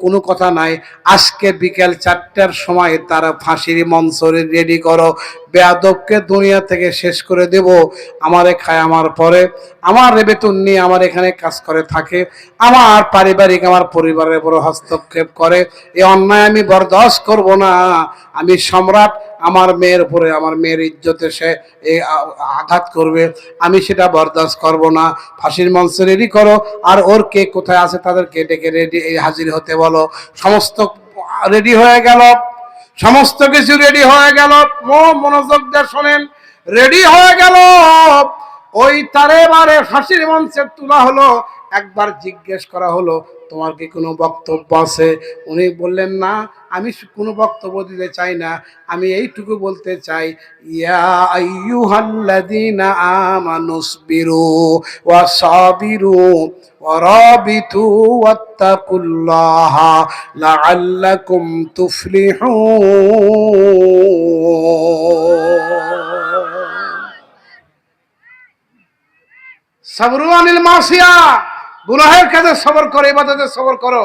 কোনো কথা নাই। আজকে বিকেল 4টার সময় তার ফাঁসির মঞ্চ রেডি করো, বেয়াদবকে দুনিয়া থেকে শেষ করে দেব। আমারে খায়, আমার পরে আমার বেতন নিয়ে আমার এখানে কাজ করে থাকে, আমার পারিবারিক আমার পরিবারের বড় হস্তক্ষেপ করে। এই অন্যায় আমি বরদাস্ত করব না। আমি সম্রাট, আমার মেয়ের উপরে, আমার মেয়ের ইজ্জতে সে আঘাত করবে, আমি সেটা বরদাস্ত করব না। ফাঁসির মঞ্চ রেডি করো, আর ওর কে কোথায় আছে তাদেরকে ডেকে রেডি হাজির হতে বলো। সমস্ত রেডি হয়ে গেল, সমস্ত কিছু রেডি হয়ে গেল। মনোযোগ দিয়ে শোনেন, রেডি হয়ে গেল। ওই তারে বারে ফাঁসির মঞ্চে তোলা হলো। একবার জিজ্ঞেস করা হলো তোমার কি কোনো বক্তব্য আছে? উনি বললেন না, আমি কোনো বক্তব্য দিতে চাই না, আমি এইটুকু বলতে চাই, ইয়া আইয়ুহাল্লাযীনা আমানুসবিরু ওয়া সাবিরু ওয়া রাবিতু ওয়াত্তাকুল্লাহা লাআল্লাকুম তুফলিহুন। সাবরু আনিল মাসিয়া, গুনাহের কাজে সবর করো, ইবাদতে সবর করো।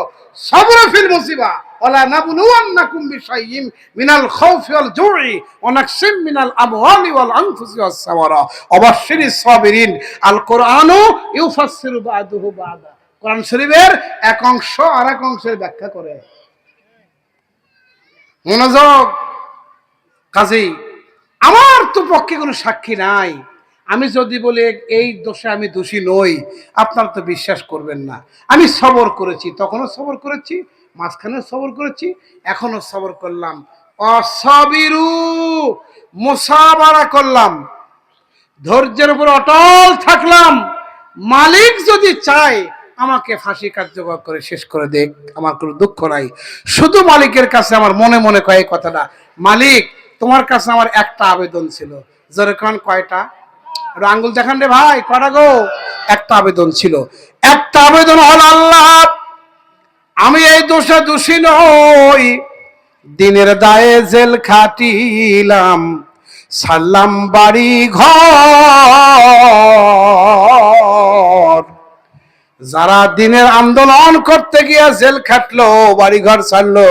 সবর ফিল মুসিবা, ওয়ালা নাবলুওয়ান্নাকুম বিশাইইন মিনাল খাউফি ওয়াল জুই ওয়া নাকসিম মিনাল আমওয়ালি ওয়াল আনফুসি ওয়াস সামারা ওয়াবাশশিরিস সাবিরিন। আল কোরআনু ইউফাসসিরু বা'দুহু বা'দা। কোরআন শরীফের এক অংশ আর এক অংশের ব্যাখ্যা করে। মনোযোগ। কাজী আমার তো পক্ষে কোনো সাক্ষী নাই, আমি যদি বলি এই দোষে আমি দোষী নই, আপনারা তো বিশ্বাস করবেন না। আমি সবর করেছি, তখনও সবর করেছি, মাঝখানেও সবর করেছি, এখনো সবর করলাম। অসাবিরু, মুসাবারা করলাম, ধৈর্যের উপর অটল থাকলাম। মালিক যদি চায় আমাকে ফাঁসি কার্যকর করে শেষ করে দেখ, আমার কোনো দুঃখ নাই। শুধু মালিকের কাছে আমার মনে মনে কয় কথাটা, মালিক তোমার কাছে আমার একটা আবেদন ছিল। যেরকম কয়টা? আঙ্গুল দেখান রে ভাই, কটা গো? একটা আবেদন ছিল। একটা আবেদন হল, আল্লাহ আমি এই দোষে দোষী নই, দিনের দায়ে জেল খাটিলাম, সারলাম বাড়ি ঘর। যারা দিনের আন্দোলন করতে গিয়ে জেল খাটলো, বাড়ি ঘর ছাড়লো,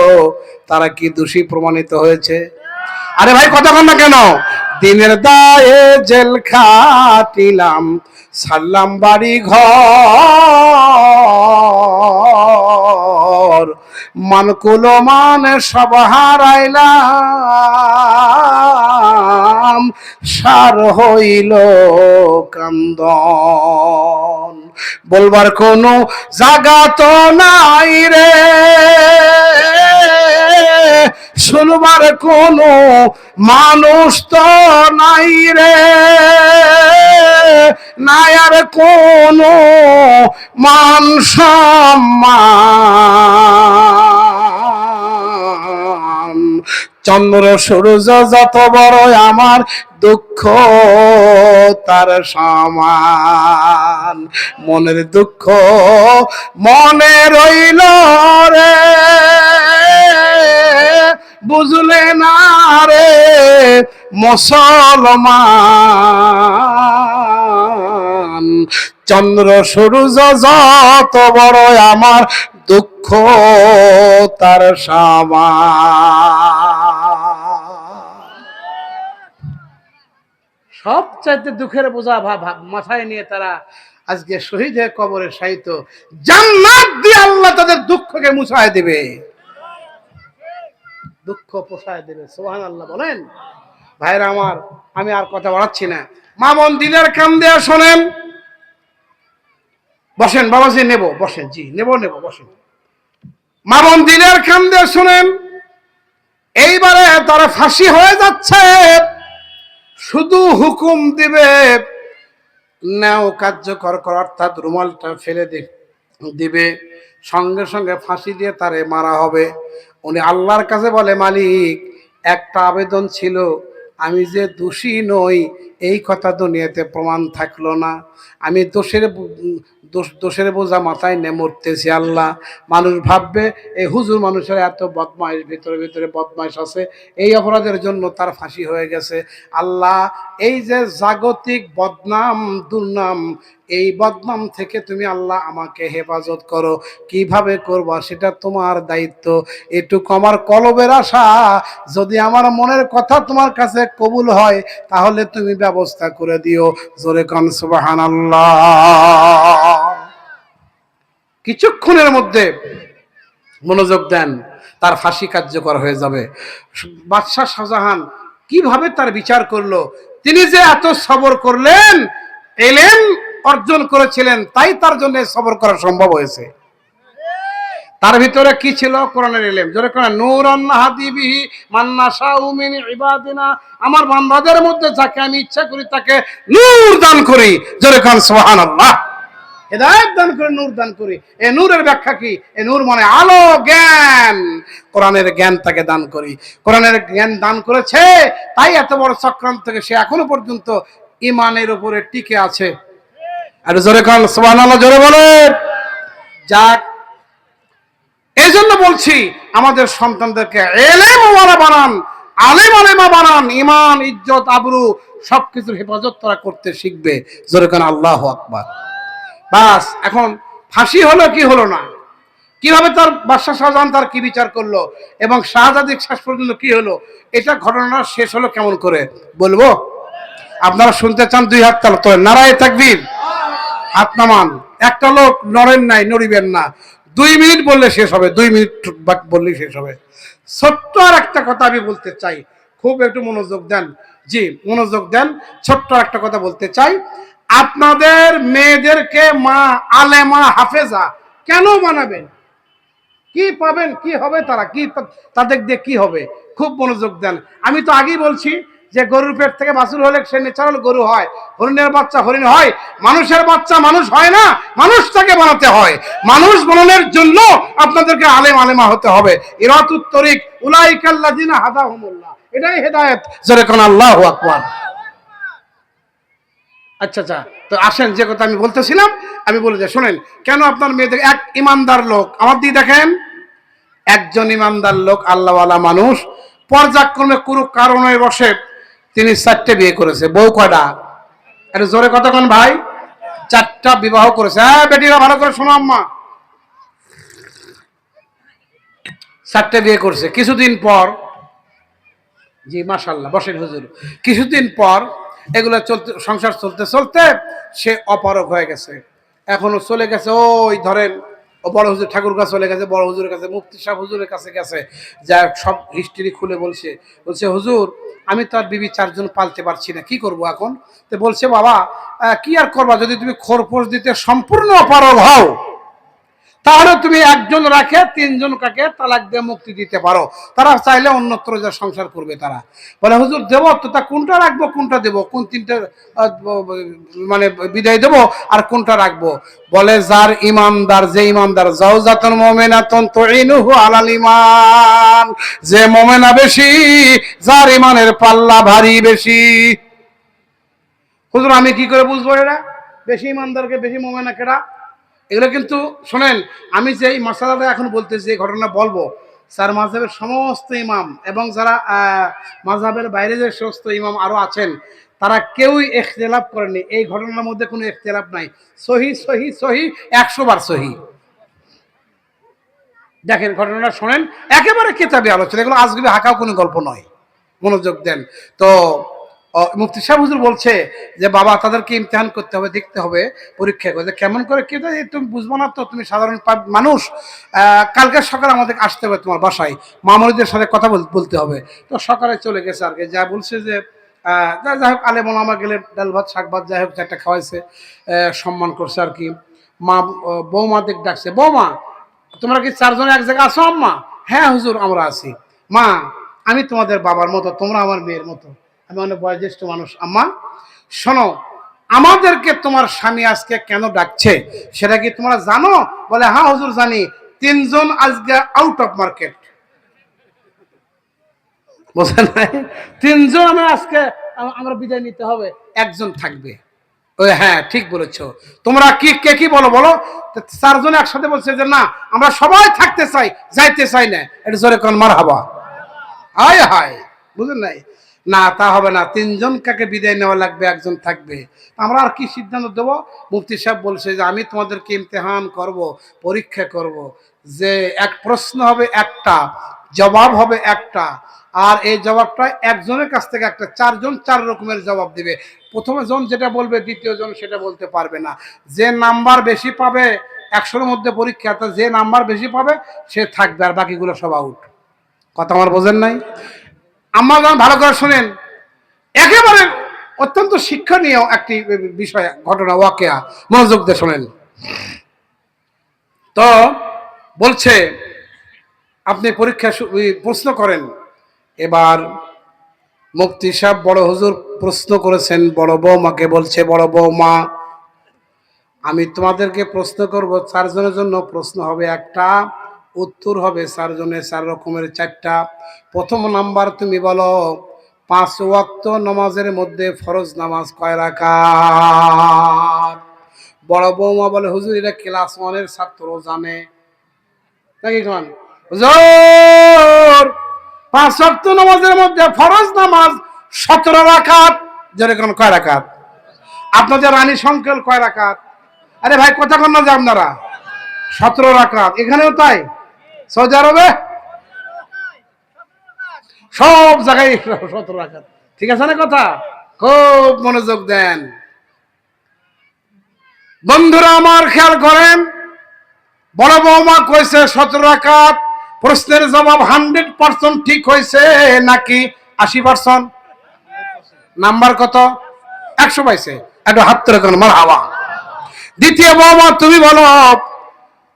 তারা কি দোষী প্রমাণিত হয়েছে? আরে ভাই কথা বল না কেন? দিনের দায়ে জেল খাটিলাম, ছাড়লাম বাড়ি ঘর, মানকুল মান সব হারাইলাম, সার হইল কান্দন। বলবার কোনো জায়গা তো নাই রে, শুনবার কোনো মানুষ তো নাই রে, নাই আর কোনো মান সম্মান। চন্দ্র সূর্য যত বড় আমার দুঃখ তার সমান। মনের দুঃখ মনে রইল রে, বুঝলে না রে মুসলমান। চন্দ্র সূর্য যত বড় আমার দুঃখ তার সমান। সবচাইতে দুঃখের বোঝা মাথায় নিয়ে তারা আজকে শহীদের কবরে শায়িত। জান্নাত দিয়ে আল্লাহ তাদের দুঃখকে মুছায় দেবে, দুঃখ পোষায় দেবে। সুবহানাল্লাহ বলেন। ভাইরা আমার, আমি আর কথা বাড়াচ্ছি না। মা বোন দিলের কান দেয়া শোনেন। বসেন বাবাজি, নেব, বসেন, জি নেব, বসেন। মা বোন দিলের কান দেয়া শোনেন। এইবারে তারা ফাঁসি হয়ে যাচ্ছে, শুধু হুকুম দিবে নাও কার্যকর কর, অর্থাৎ রুমালটা ফেলে দে। দিবে, সঙ্গে সঙ্গে ফাঁসি দিয়ে তারে মারা হবে। উনি আল্লাহর কাছে বলে, মালিক একটা আবেদন ছিল, আমি যে দোষী নই এই কথা দুনিয়াতে প্রমাণ থাকলো না, আমি দোষের বোঝা মাথায় নিয়ে মরতেছি আল্লাহ। মানুষ ভাববে এই হুজুর মানুষের এত বদমাইশ, ভিতরে ভিতরে বদমাইশ আছে, এই অপরাধের জন্য তার ফাঁসি হয়ে গেছে। আল্লাহ, এই যে জাগতিক বদনাম দুর্নাম, এই বদনাম থেকে তুমি আল্লাহ আমাকে হেফাজত করো। কিভাবে করবা সেটা তোমার দায়িত্ব। এটুকু আমার কলবের আশা, যদি আমার মনের কথা তোমার কাছে কবুল হয় তাহলে তুমি ব্যবস্থা করে দিও। জোরে কান সুবহানাল্লাহ। কিছুক্ষণের মধ্যে মনোযোগ দেন, তার ফাঁসি কার্যকর হয়ে যাবে। বাদশাহ শাহজাহান কিভাবে তার বিচার করলো, তিনি যে এত সবর করলেন, এলেম অর্জন করেছিলেন, তাই তার জন্য সবর করা সম্ভব হয়েছে। তার ভিতরে কি ছিল? কোরআনের ইলম। জোরে কোরআন, নূরান নাহদি বিহি মান নাশাউ মিন ইবাদিনা, আমার বান্দাদের মধ্যে যাকে আমি ইচ্ছা করি তাকে নূর দান করি। জোরে কোরআন সুবহানাল্লাহ। হেদায়েত দান করে, নূর দান করি। এই নূরের ব্যাখ্যা কি? এই নূর মানে আলো, জ্ঞান। কোরআনের জ্ঞান তাকে দান করি। কোরআনের জ্ঞান দান করেছে, তাই এত বড় চক্রান্ত থেকে সে এখনো পর্যন্ত ঈমানের উপরে টিকে আছে। আর জোরে কোরআন সুবহানাল্লাহ, জোরে বলেন। যাক, এই জন্য বলছি আমাদের সন্তানদেরকে এলেমওয়ালা বানান, আলেম আলেমা বানান। ঈমান, ইজ্জত, আবরু সবকিছুর হেফাজত তারা করতে শিখবে। জোরে কোরআন আল্লাহু আকবার। বাস, এখন ফাঁসি হলো কি হলো না, কিভাবে তার বাদশাহ শাহজাহান তার কি বিচার করলো, এবং শাহজাদির শেষ পর্যন্ত কি হলো, এটা ঘটনা শেষ হলো কেমন করে বলবো? আপনারা শুনতে চান? দুই হাত তাল তোলেন, নারায়ে তাকবীর। হাত নামান। একটা লোক নড়েন নাই, নড়িবেন না। 2 মিনিট বললে শেষ হবে, 2 মিনিট বললেই শেষ হবে। ছোট্ট আর একটা কথা আমি বলতে চাই, খুব একটু মনোযোগ দেন। জি, মনোযোগ দেন। ছোট্ট একটা কথা বলতে চাই, আপনাদের মেয়েদেরকে মা আলেমা হাফেজা কেন বানাবেন? কি পাবেন? কি হবে? তারা কি, তাদের দিয়ে কি হবে? খুব মনোযোগ দেন। আমি তো আগেই বলছি যে গরুর পেট থেকে বাছুর হলে সে ন্যাচারাল গরু হয়, হরিণের বাচ্চা হরিণ হয়, মানুষের বাচ্চা মানুষ হয় না, মানুষটাকে বানাতে হয়। মানুষ বানানোর জন্য আপনাদেরকে আলেম আলেমা হতে হবে। ইরাতুত তরিক উলাইকাল্লাযিনা হাদাহুমুল্লাহ, এটাই হেদায়েত। জোরে কোন আল্লাহু আকবার। আচ্ছা আচ্ছা, তো আসেন, যে কথা আমি বলতেছিলাম আমি বলে যাই, শোনেন। কেন আপনার মেয়েদের এক ইমানদার লোক, আমার দিয়ে দেখেন, একজন ইমানদার লোক, আল্লাহওয়ালা মানুষ, পর্যায়ক্রমে কোনো কারণে বসে তিনি 4টে বিয়ে করেছে। বউ কয়টা? এটা জোরে কতক্ষণ ভাই? 4টা বিবাহ করেছে। হ্যাঁ বেটিরা ভালো করে শোনো আম্মা, 4টে বিয়ে করেছে। কিছুদিন পর, জি মাশাআল্লাহ, বসেন হুজুর। কিছুদিন পর এগুলো চলতে, সংসার চলতে চলতে সে অপারগ হয়ে গেছে। এখনো চলে গেছে, ওই ধরেন ও বড় হুজুর ঠাকুর কাছে চলে গেছে, বড় হুজুরের কাছে, মুফতি সাহেব হুজুরের কাছে গেছে, যা সব হিস্ট্রি খুলে বলছে। হুজুর, আমি তো আর বিবি 4 জন পালতে পারছি না, কি করব এখন? তো বলছে, বাবা কি আর করবা, যদি তুমি খোরপোশ দিতে সম্পূর্ণ অপারগ হও তাহলে তুমি 1 জন রাখে 3 জন কাকে তালাক দিয়ে মুক্তি দিতে পারো। তারা চাইলে অন্যত্র যা সংসার করবে। তারা বলে, হুজুর দেবো তো, তা কোনটা রাখবো, কোনটা দেবো, কোন 3টে মানে বিদায় দেবো, আর কোনটা রাখবো? বলে, যার ইমানদার, যে ইমানদার, জাওজাতুন মুমিনাতুন তুইনুহু আলাল ঈমান, যে মুমিনা বেশি, যার ইমানের পাল্লা ভারী বেশি। হুজুর আমি কি করে বুঝবো এরা বেশি ইমানদারকে বেশি মুমিনা কেডা? এগুলো কিন্তু শোনেন, আমি যে এই মাসালাটা এখন বলতেছি, এই ঘটনা বলবো, স্যার মাযহাবের সমস্ত ইমাম এবং যারা মাযহাবের বাইরে যে সমস্ত ইমাম আরো আছেন, তারা কেউই ইখতিলাফ করেনি। এই ঘটনার মধ্যে কোনো ইখতিলাফ নাই। সহি সহি সহি, 100 বার সহি। দেখেন ঘটনাটা শোনেন, একেবারে কিতাবি আলোচনা, এগুলো আজগুবি হাকাও কোনো গল্প নয়। মনোযোগ দেন। তো মুফতি সাহেব হুজুর বলছে যে, বাবা তাদেরকে ইমতিহান করতে হবে, দেখতে হবে, পরীক্ষা করে কেমন করে কি, তুমি বুঝবো না তো, তুমি সাধারণ মানুষ। কালকে সকালে আমাদের আসতে হবে তোমার বাসায়, মামুনিদের সাথে কথা বলতে হবে। তো সকালে চলে গেছে আর কি, যা বলছে যে যাই হোক, আলেম ওলামা গেলে ডাল ভাত শাক ভাত যাই হোক একটা খাওয়াইছে, সম্মান করছে আর কি। মা বৌমাদের ডাকছে, বৌমা তোমরা কি 4 জন এক জায়গায় আসো? আম্মা হ্যাঁ হুজুর আমরা আছি। মা আমি তোমাদের বাবার মতো, তোমরা আমার মেয়ের মতো, আমি অনেক বয়োজ্যেষ্ঠ মানুষ। আম্মা শোনো, আমাদেরকে তোমার স্বামী আজকে কেন ডাকছে সেটা কি তোমরা জানো? বলে হ্যাঁ হুজুর জানি, 3 জন আজকে আউট অফ মার্কেট। বুঝলেন নাই? 3 জন আজকে আমরা বিদায় নিতে হবে, একজন থাকবে। ওই হ্যাঁ ঠিক বলেছো। তোমরা কে কি বলো বলো? 4 জন একসাথে বলছে যে না আমরা সবাই থাকতে চাই, যাইতে চাই না। এটা জোরে কোন মারহাবা। হায় হায়, বুঝলেন নাই? না তা হবে না, 3 জন কাকে বিদায় নেওয়া লাগবে, একজন থাকবে। আমরা আর কি সিদ্ধান্ত দেব? মুফতি সাহেব বলছে যে আমি তোমাদেরকে ইমতিহান করব, পরীক্ষা করব, যে এক প্রশ্ন হবে একটা, জবাব হবে একটা, আর এই জবাবটা একজনের কাছ থেকে একটা, 4 জন 4 রকমের জবাব দিবে। প্রথমে জন যেটা বলবে দ্বিতীয় জন সেটা বলতে পারবে না। যে নাম্বার বেশি পাবে 100-এর মধ্যে পরীক্ষা, যে নাম্বার বেশি পাবে সে থাকবে, আর বাকিগুলো সব আউট। কথা আমার বোঝেন নাই? আমার ভালো করে শুনেন, একেবারে অত্যন্ত শিক্ষণীয় একটি বিষয়, ঘটনা, ওয়াকিয়া, মনোযোগ দিয়ে শোনেন। তো বলছে আপনি পরীক্ষা প্রশ্ন করেন। এবার মুফতি সাহেব বড় হুজুর প্রশ্ন করেছেন, বড় বৌমাকে বলছে, বড় বৌমা আমি তোমাদেরকে প্রশ্ন করব, 4 জনের জন্য প্রশ্ন হবে একটা, উত্তর হবে 4 জনের 4 রকমের 4টা। প্রথম নাম্বার তুমি বলো 5 ওয়াক্ত নামাজের মধ্যে ফরজ নামাজ কয় রাকাত? বড় বৌমা বলে হুজুর এটা ক্লাস 1-এর ছাত্র জানে নাকি কোন হুজুর? 5 ওয়াক্ত নামাজের মধ্যে ফরজ নামাজ 17 রাকাত। যেরকম কয় রাকাত? আপনাদের রানী সংকেল কয় রাকাত? আরে ভাই কথা কন না যে আপনারা 17 রাকাত। এখানেও তাই? সৌদি আরবে সব জায়গায় 17 রাকাত। ঠিক আছে না কথা? খুব মনোযোগ দেন বন্ধুরা আমার, খেয়াল করেন। বড় বৌমা কইছে 17 রাকাত। প্রশ্নের জবাব 100% ঠিক হয়েছে নাকি 80%? নাম্বার কত? 100 পাইছে। একটু হাত তুলে কোন মারহাবা। দ্বিতীয় বৌমা তুমি বলো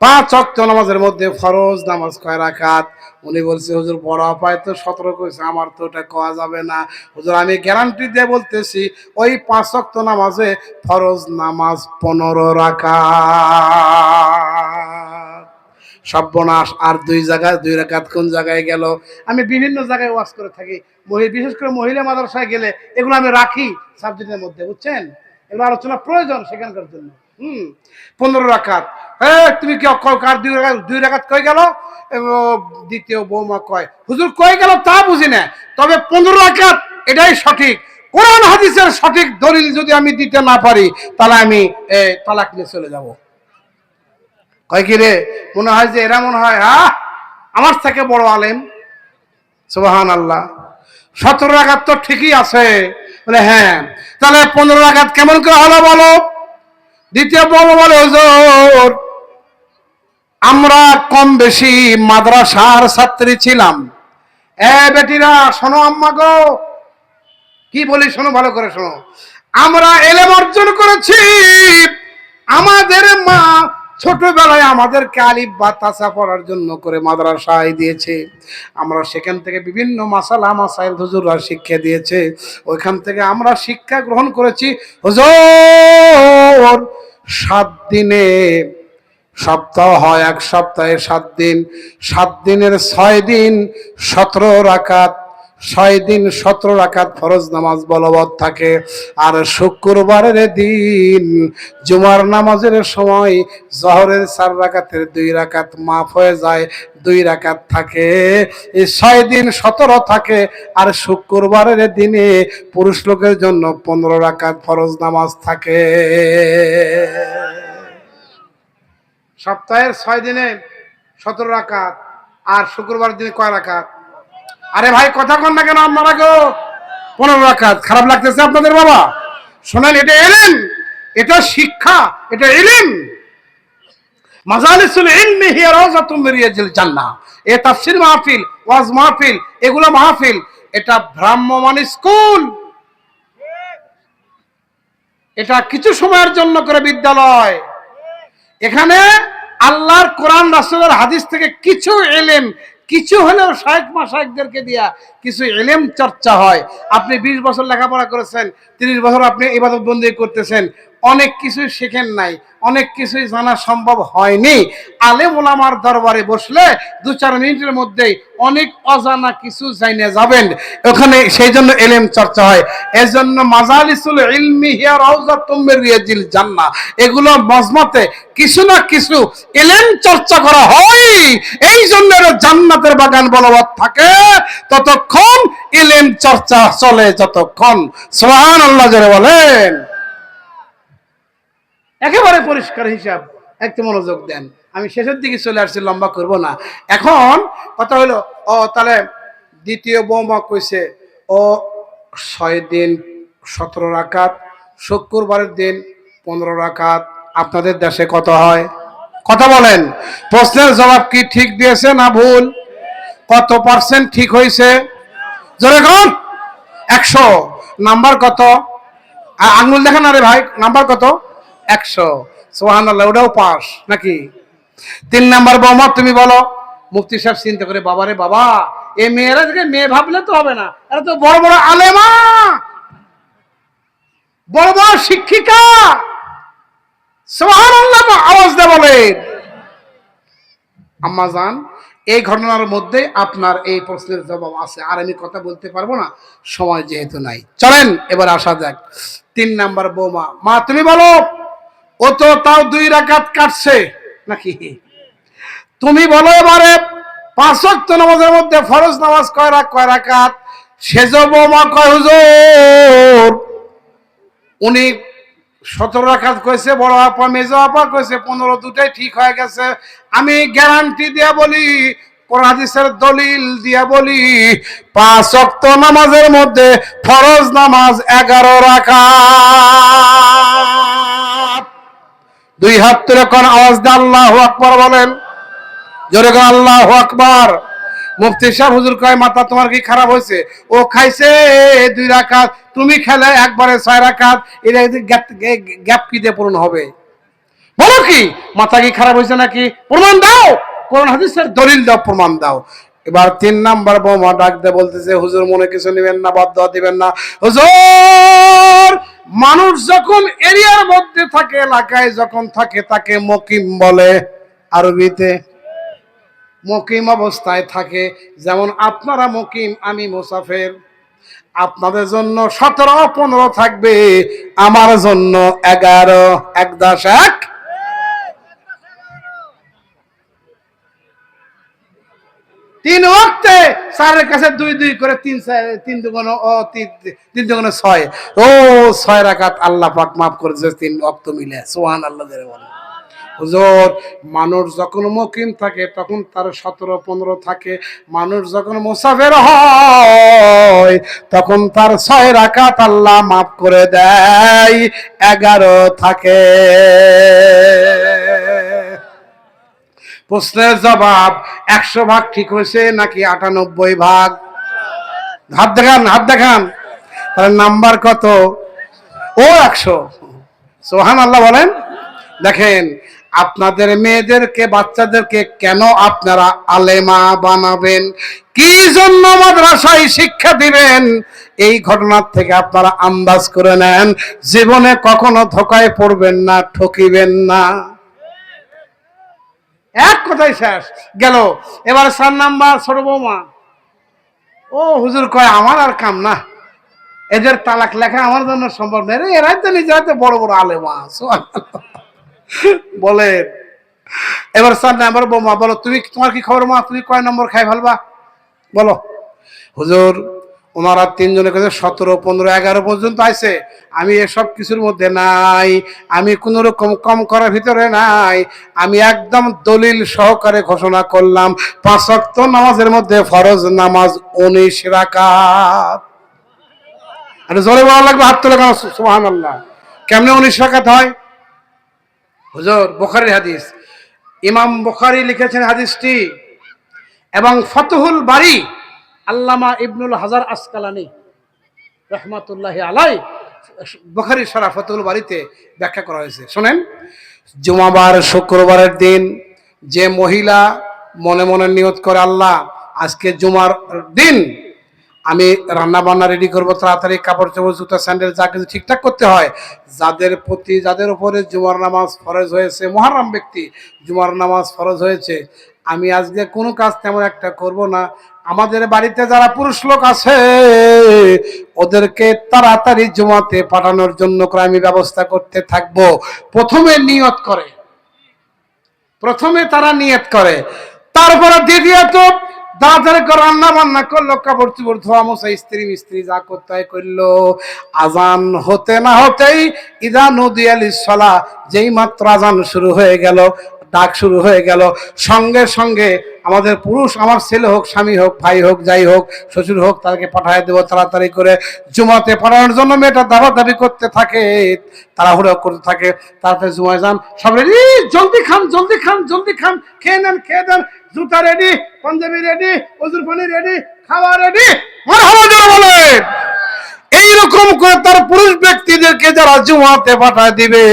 5 ওয়াক্ত নামাজের মধ্যে ফরজ নামাজ কয় রাকাত? উনি বলছে হুজুর বড় আপায় তো 17 কইছে, আমার তো ওটা কোয়া যাবে না হুজুর, আমি গ্যারান্টি দিয়ে বলতেছি ওই 5 ওয়াক্ত নামাজে ফরজ নামাজ 15 রাকাত। সর্বনাশ, আর 2 জায়গায় 2 রাকাত কোন জায়গায় গেল? আমি বিভিন্ন জায়গায় ওয়াজ করে থাকি, বিশেষ করে মহিলা মাদ্রাসায় গেলে এগুলো আমি রাখি সাবজেক্টের মধ্যে, বুঝছেন? এগুলো আলোচনা প্রয়োজন সেখানকার জন্য। 15 রাকাত। তুমি কি কার 2 রাকাত কই গেল? দ্বিতীয় বৌমা কয় হুজুর কই গেল তা বুঝি না, তবে 15 রাকাত এটাই সঠিক। কোরআন হাদিসের সঠিক দলিল যদি আমি দিতে না পারি তাহলে আমি তালাক নিয়ে চলে যাব। কয় কি রে, মনে হয় যে এরা মনে হয় আমার থেকে বড় আলেম। সুবহানাল্লাহ। 17 রাকাত তো ঠিকই আছে। বলে হ্যাঁ, তাহলে 15 রাকাত কেমন করে হলো বলো? দ্বিতীয় বৌমা বলে হুজুর আমরা কম বেশি মাদ্রাসার ছাত্রী ছিলাম। বেটিরা শোনো, আম্মা গো কি বলি শোনো, ভালো করে শোনো। আমরা ইলম অর্জন করেছি, আমাদের মা ছোটবেলায় আমাদেরকে আলিফ বা তাসা পড়ার জন্য করে মাদ্রাসায় দিয়েছে। আমরা সেখান থেকে বিভিন্ন মাসালা মাসাইল হুজুররা শিক্ষা দিয়েছে, ওইখান থেকে আমরা শিক্ষা গ্রহণ করেছি। হুজুর 7 দিনে সপ্তাহ হয়, 1 সপ্তাহে 7 দিন, 7 দিনের 6 দিন 17 রাকাত, 6 দিন 17 রাকাত ফরজ নামাজ বলবৎ থাকে। আর শুক্রবারের দিন জুমার নামাজের সময় জহরের 4 রাকাতের 2 রাকাত মাফ হয়ে যায়, 2 রাকাত থাকে। এই 6 দিন 17 থাকে। আর শুক্রবারের দিনে পুরুষ লোকের জন্য 15 রাকাত ফরজ নামাজ থাকে। সপ্তাহের 6 দিনে 17 রাকাত, আর শুক্রবার দিনে কয় রাকাত? আরে ভাই কথা কন না কেন আপনারা গো? 15 রাকাত। খারাপ লাগতেছে আপনাদের বাবা? শোনেন, এটা ইলম, এটা শিক্ষা, এটা ইলম। মাজালিসুল ইলমি হিয়া রাওযাতুম মিন রিয়াজিল জান্নাহ। এ তাফসীর মাহফিল, ওয়াজ মাহফিল, এগুলো মাহফিল, এটা ভ্রাম্যমাণ স্কুল। এটা কিছু সময়ের জন্য করে বিদ্যালয়। এখানে আল্লাহর কোরআন রাসূলের হাদিস থেকে কিছু ইলম কিছু হলেও শায়েখ মাশায়েখদেরকে দিয়া কিছু ইলম চর্চা হয়। আপনি 20 বছর লেখাপড়া করেছেন, 30 বছর আপনি ইবাদত বন্দেগী করতেছেন, অনেক কিছুই শেখেন নাই, অনেক কিছুই জানা সম্ভব হয়নি। আলেম ওলামার দরবারে বসলে 2-4 মিনিটের মধ্যেই অনেক অজানা কিছু জানিয়ে যাবেন ওখানে, সেই জন্য ইলম চর্চা হয়। এজন্য মাজালিসুল ইলমি হিয়া রাউযাতুম মির রিয়াজিল জান্নাহ, এগুলো মজমাতে কিছু না কিছু ইলম চর্চা করা হয়। এই জন্য জান্নাতের বাগান বলবৎ থাকে ততক্ষণ, ইলম চর্চা চলে যতক্ষণ। সুবহানাল্লাহ জোরে বলেন। একেবারে পরিষ্কার হিসাব, একটু মনোযোগ দেন। আমি শেষের দিকে চলে আসছি, লম্বা করব না। এখন কথা হলো, তাহলে দ্বিতীয় বৌমা কইছে 6 দিন 17 রাকাত, শুক্রবারের দিন 15 রাকাত। আপনাদের দেশে কত হয়? কথা বলেন। প্রশ্নের জবাব কি ঠিক দিয়েছে না ভুল? কত পার্সেন্ট ঠিক হয়েছে? জোরে কোন? 100। নাম্বার কত? আঙ্গুল দেখেন, আরে ভাই নাম্বার কত? 100। সুবহানাল্লাহ, ওটাও পাস নাকি? 3 নাম্বার বৌমা, তুমি বলো। মুফতি সাহেব চিন্তা করে, বাবারে বাবা, এই মেয়েরা থেকে মেয়ে ভাবলে তো হবে না, এরা তো বড় বড় আলেমা, বড় বড় শিক্ষিকা। সুবহানাল্লাহ, আওয়াজ দিয়ে বলেন। আম্মা জান, এই ঘটনার মধ্যে আপনার এই প্রশ্নের জবাব আছে, আর আমি কথা বলতে পারবো না, সময় যেহেতু নাই। চলেন এবার আসা যাক। 3 নাম্বার বৌমা, মা তুমি বলো। ও তো তাও 2 রাকাত কাটছে নাকি? তুমি বলো এবারে 5 ওয়াক্ত নামাজের মধ্যে ফরজ নামাজ কয় রাকাত? সেজ বৌমা কয়, হুজুর উনি 17 রাকাত কইছে, বড় আপা মেজো আপা কইছে 15, দুটাই ঠিক হয়ে গেছে। আমি গ্যারান্টি দিয়া বলি, কোরআন হাদিসের দলিল দিয়া বলি, 5 ওয়াক্ত নামাজের মধ্যে ফরজ নামাজ 11 রাকাত। 2 হাত তুলে কোন আওয়াজ দিয়ে আল্লাহু আকবার বলেন। জোরে কোন আল্লাহু আকবার। মুফতি সাহেব হুজুর কয়, মাথা তোমার কি খারাপ হয়েছে? ও খাইছে 2 রাকাত, তুমি খেলে একবারে 6 রাকাত, এটা গ্যাপ কি দিয়ে পূরণ হবে? বলো কি মাথা কি খারাপ হয়েছে নাকি? প্রমাণ দাও, কোরআন হাদিসের দলিল দাও, প্রমাণ দাও। এবার 3 নাম্বার বৌমা ডাক দিয়ে বলতেছে, হুজুর মনে কিছু নেবেন না, বদদোয়া দিবেন না। হুজুর, মানুষ যখন এরিয়ার মধ্যে থাকে, এলাকায় যখন থাকে, তাকে মুকিম বলে আরবিতে। মুকিম অবস্থায় থাকে, যেমন আপনারা মুকিম, আমি মুসাফির। আপনাদের জন্য 17-15 থাকবে, আমার জন্য 11। 1-10-1। 3 ওয়াক্তে স্যারের কাছে 2-2 করে 3 দুগুণ 6। ও 6 রাকাত আল্লাহ পাক মাফ করেছে 3 ওয়াক্ত মিলে। সুবহানাল্লাহ জোরে বলেন। হুজুর, মানুষ যখন মুকিম থাকে তখন তার 17-15 থাকে, মানুষ যখন মুসাফির হয় তখন তার 6 রাকাত আল্লাহ মাফ করে দেয়, 11 থাকে। প্রশ্নের জবাব 100 ভাগ ঠিক হয়েছে নাকি 98 ভাগ? হাত দেখান, হাত দেখান। তাহলে নাম্বার কত? ও 100। সুবহানাল্লাহ বলেন। দেখেন, আপনাদের মেয়েদেরকে, বাচ্চাদেরকে কেন আপনারা আলেমা বানাবেন, কি জন্য মাদ্রাসায় শিক্ষা দিবেন, এই ঘটনার থেকে আপনারা আন্দাজ করে নেন। জীবনে কখনো ধোকায় পড়বেন না, ঠকিবেন না। এক কথাই শেষ গেল। এবার 4 নাম্বার ছোট বৌমা। ও হুজুর কয়, আমার আর কাম না, এদের তালাক লেখা আমার জন্য সম্ভব নেই, এরাই তো নিজেরাতে বড় বড় আলেমা। বলেন। এবার 4 নাম্বার বৌমা, বলো তুমি, তোমার কি খবর মা, তুমি কয় নম্বর খাই ফেলবা বলো? হুজুর, ওনারা 3 জনের কাছে 17, 15, 11 পর্যন্ত আইছে, আমি এসব কিছুর মধ্যে নাই, আমি কোন রকম কম করার ভিতরে নাই, আমি একদম দলিল সহকারে ঘোষণা করলাম 5 ওয়াক্ত নামাজের মধ্যে ফরজ নামাজ 19 রাকাত। আরে জোরে বলা লাগবে, হাত তুলে কেন? সুবহানাল্লাহ। কেমনে 19 রাকাত হয়? হুজুর, বুখারীর হাদিস, ইমাম বুখারী লিখেছেন হাদিসটি, এবং ফাতহুল বারী আল্লামা ইবনুল হাজার আসকালানি রাহমাতুল্লাহি আলাইহি বুখারী শরীফ ফাতহুল বারীতে ব্যাখ্যা করা হয়েছে। শুনেন, জুমাবার শুক্রবারের দিন যে মহিলা মনে মনে নিয়ত করে, আল্লাহ আজকে জুমার দিন আমি রান্না বান্না রেডি করবো, তাড়াতাড়ি কাপড় চোপড় জুতা স্যান্ডেল যা কিছু ঠিকঠাক করতে হয়। যাদের উপরে জুমার নামাজ ফরজ হয়েছে, মুহররম ব্যক্তি জুমার নামাজ ফরজ হয়েছে, আমি আজকে কোনো কাজ তেমন একটা করব না। আমাদের বাড়িতে যারা পুরুষ লোক আছে ওদেরকে তাড়াতাড়ি জুমাতে পাঠানোর জন্য করে আমি ব্যবস্থা করতে থাকবো। প্রথমে তারা নিয়ত করে, তারপরে দ্বিতীয়ত দাঁড়াতাড়ি করে রান্না বান্না করলো, কাপড় চোপড় ধোয়া মোছা, স্ত্রী মিস্ত্রি যা করতে হয় করলো। আজান হতে না হতেই ইদা নুদিয়া লিস-সালাহ, যেই মাত্র আজান শুরু হয়ে গেল, ডাক শুরু হয়ে গেল, সঙ্গে সঙ্গে আমাদের পুরুষ, আমার ছেলে হোক, স্বামী হোক, ভাই হোক, যাই হোক, শ্বশুর হোক, তাদেরকে পাঠিয়ে দেবো তাড়াতাড়ি করে জুমাতে পড়ানোর জন্য। মেয়েটা দাবি করতে থাকে, তাড়াহুড়ো করতে থাকে, তাড়াতাড়ি জুমায় যান, সব রেডি, জলদি খান জলদি খান জলদি খান, খেয়ে নেন, জুতা রেডি, পাঞ্জাবি রেডি, ওজুর পানি রেডি, খাওয়া রেডি, মারহাবা জোরে বলেন। এইরকম করে তার পুরুষ ব্যক্তিদেরকে যারা জুমাতে পাঠায় দিবে,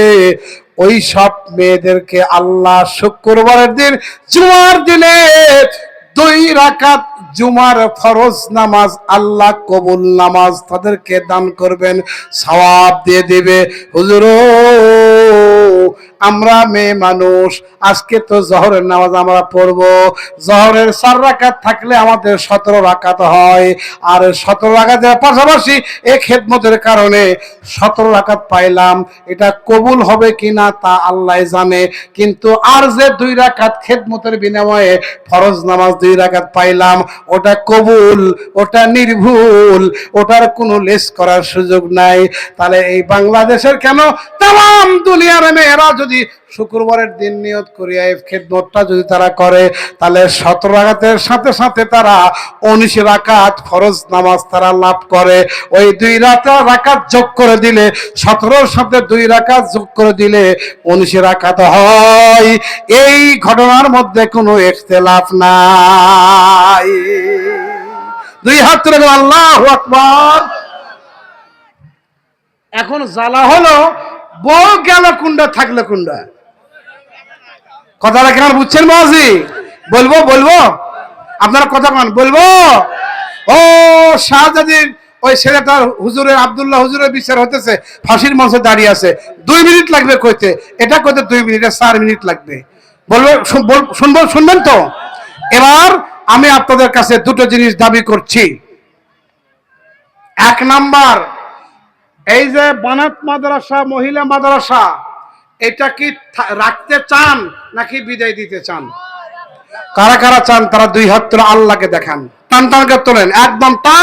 ওই সব মেয়েদেরকে আল্লাহ শুক্রবারের দিন জুমার দিনে 2 রাকাত জুমার ফরজ নামাজ, আল্লাহ কবুল নামাজ তাদেরকে দান করবেন, সওয়াব দিয়ে দিবে। হুজুর আমরা মেয়ে মানুষ, আজকে তো জোহরের নামাজ আমরা পড়বো, জোহরের 4 রাকাত থাকলে আমাদের 17 রাকাত হয়, আর 17 রাকাতের পাশাপাশি এই খেদমতের কারণে 17 রাকাত পাইলাম। এটা কবুল হবে কিনা তা আল্লাহ জানে, কিন্তু আর যে 2 রাকাত খেদমতের বিনিময়ে ফরজ নামাজ 2 রাকাত পাইলাম, ওটা কবুল, ওটা নির্ভুল, ওটার কোনো লেস করার সুযোগ নাই। তাহলে এই বাংলাদেশের কেন তাম দুনিয়ার মেয়েরা যদি শুক্রবারের দিন নিয়ত করিয়া এই খেদমতটা যদি তারা করে, তাহলে 17 রাকাতের সাথে সাথে তারা 19 রাকাত ফরজ নামাজ তারা লাভ করে। ওই 2 রাকাত যোগ করে দিলে, 17-র সাথে 2 রাকাত যোগ করে দিলে 19 রাকাত হয়। এই ঘটনার মধ্যে কোনো ইখতিলাফ নাই। 2 হাত তুলে আল্লাহু আকবার। এখন জ্বালা হলো, বউ গেল কুন্ডা, থাকলো কুন্ডা। কথাটা কেমন বুঝছেন বাবাজি? বলবো আপনারা কথা কেমন বলবো? ও শাহজাদির ওই ছেলেটার হুজুরের, আব্দুল্লাহ হুজুরের বিচার হতেছে, ফাঁসির মঞ্চে দাঁড়িয়ে আছে, 2 মিনিট লাগবে কইতে, এটা কইতে 2 মিনিট, 4 মিনিট লাগবে। শুনবেন তো? এবার আমি আপনাদের কাছে 2টো জিনিস দাবি করছি। 1 নাম্বার, এই যে বানাত মাদ্রাসা, মহিলা মাদ্রাসা, এটা কি রাখতে চান নাকি বিদায় দিতে চান? কারা কারা চান তারা 2 হাত তুলে আল্লাহকে দেখান, টান টান করে তোলেন, একদম টান।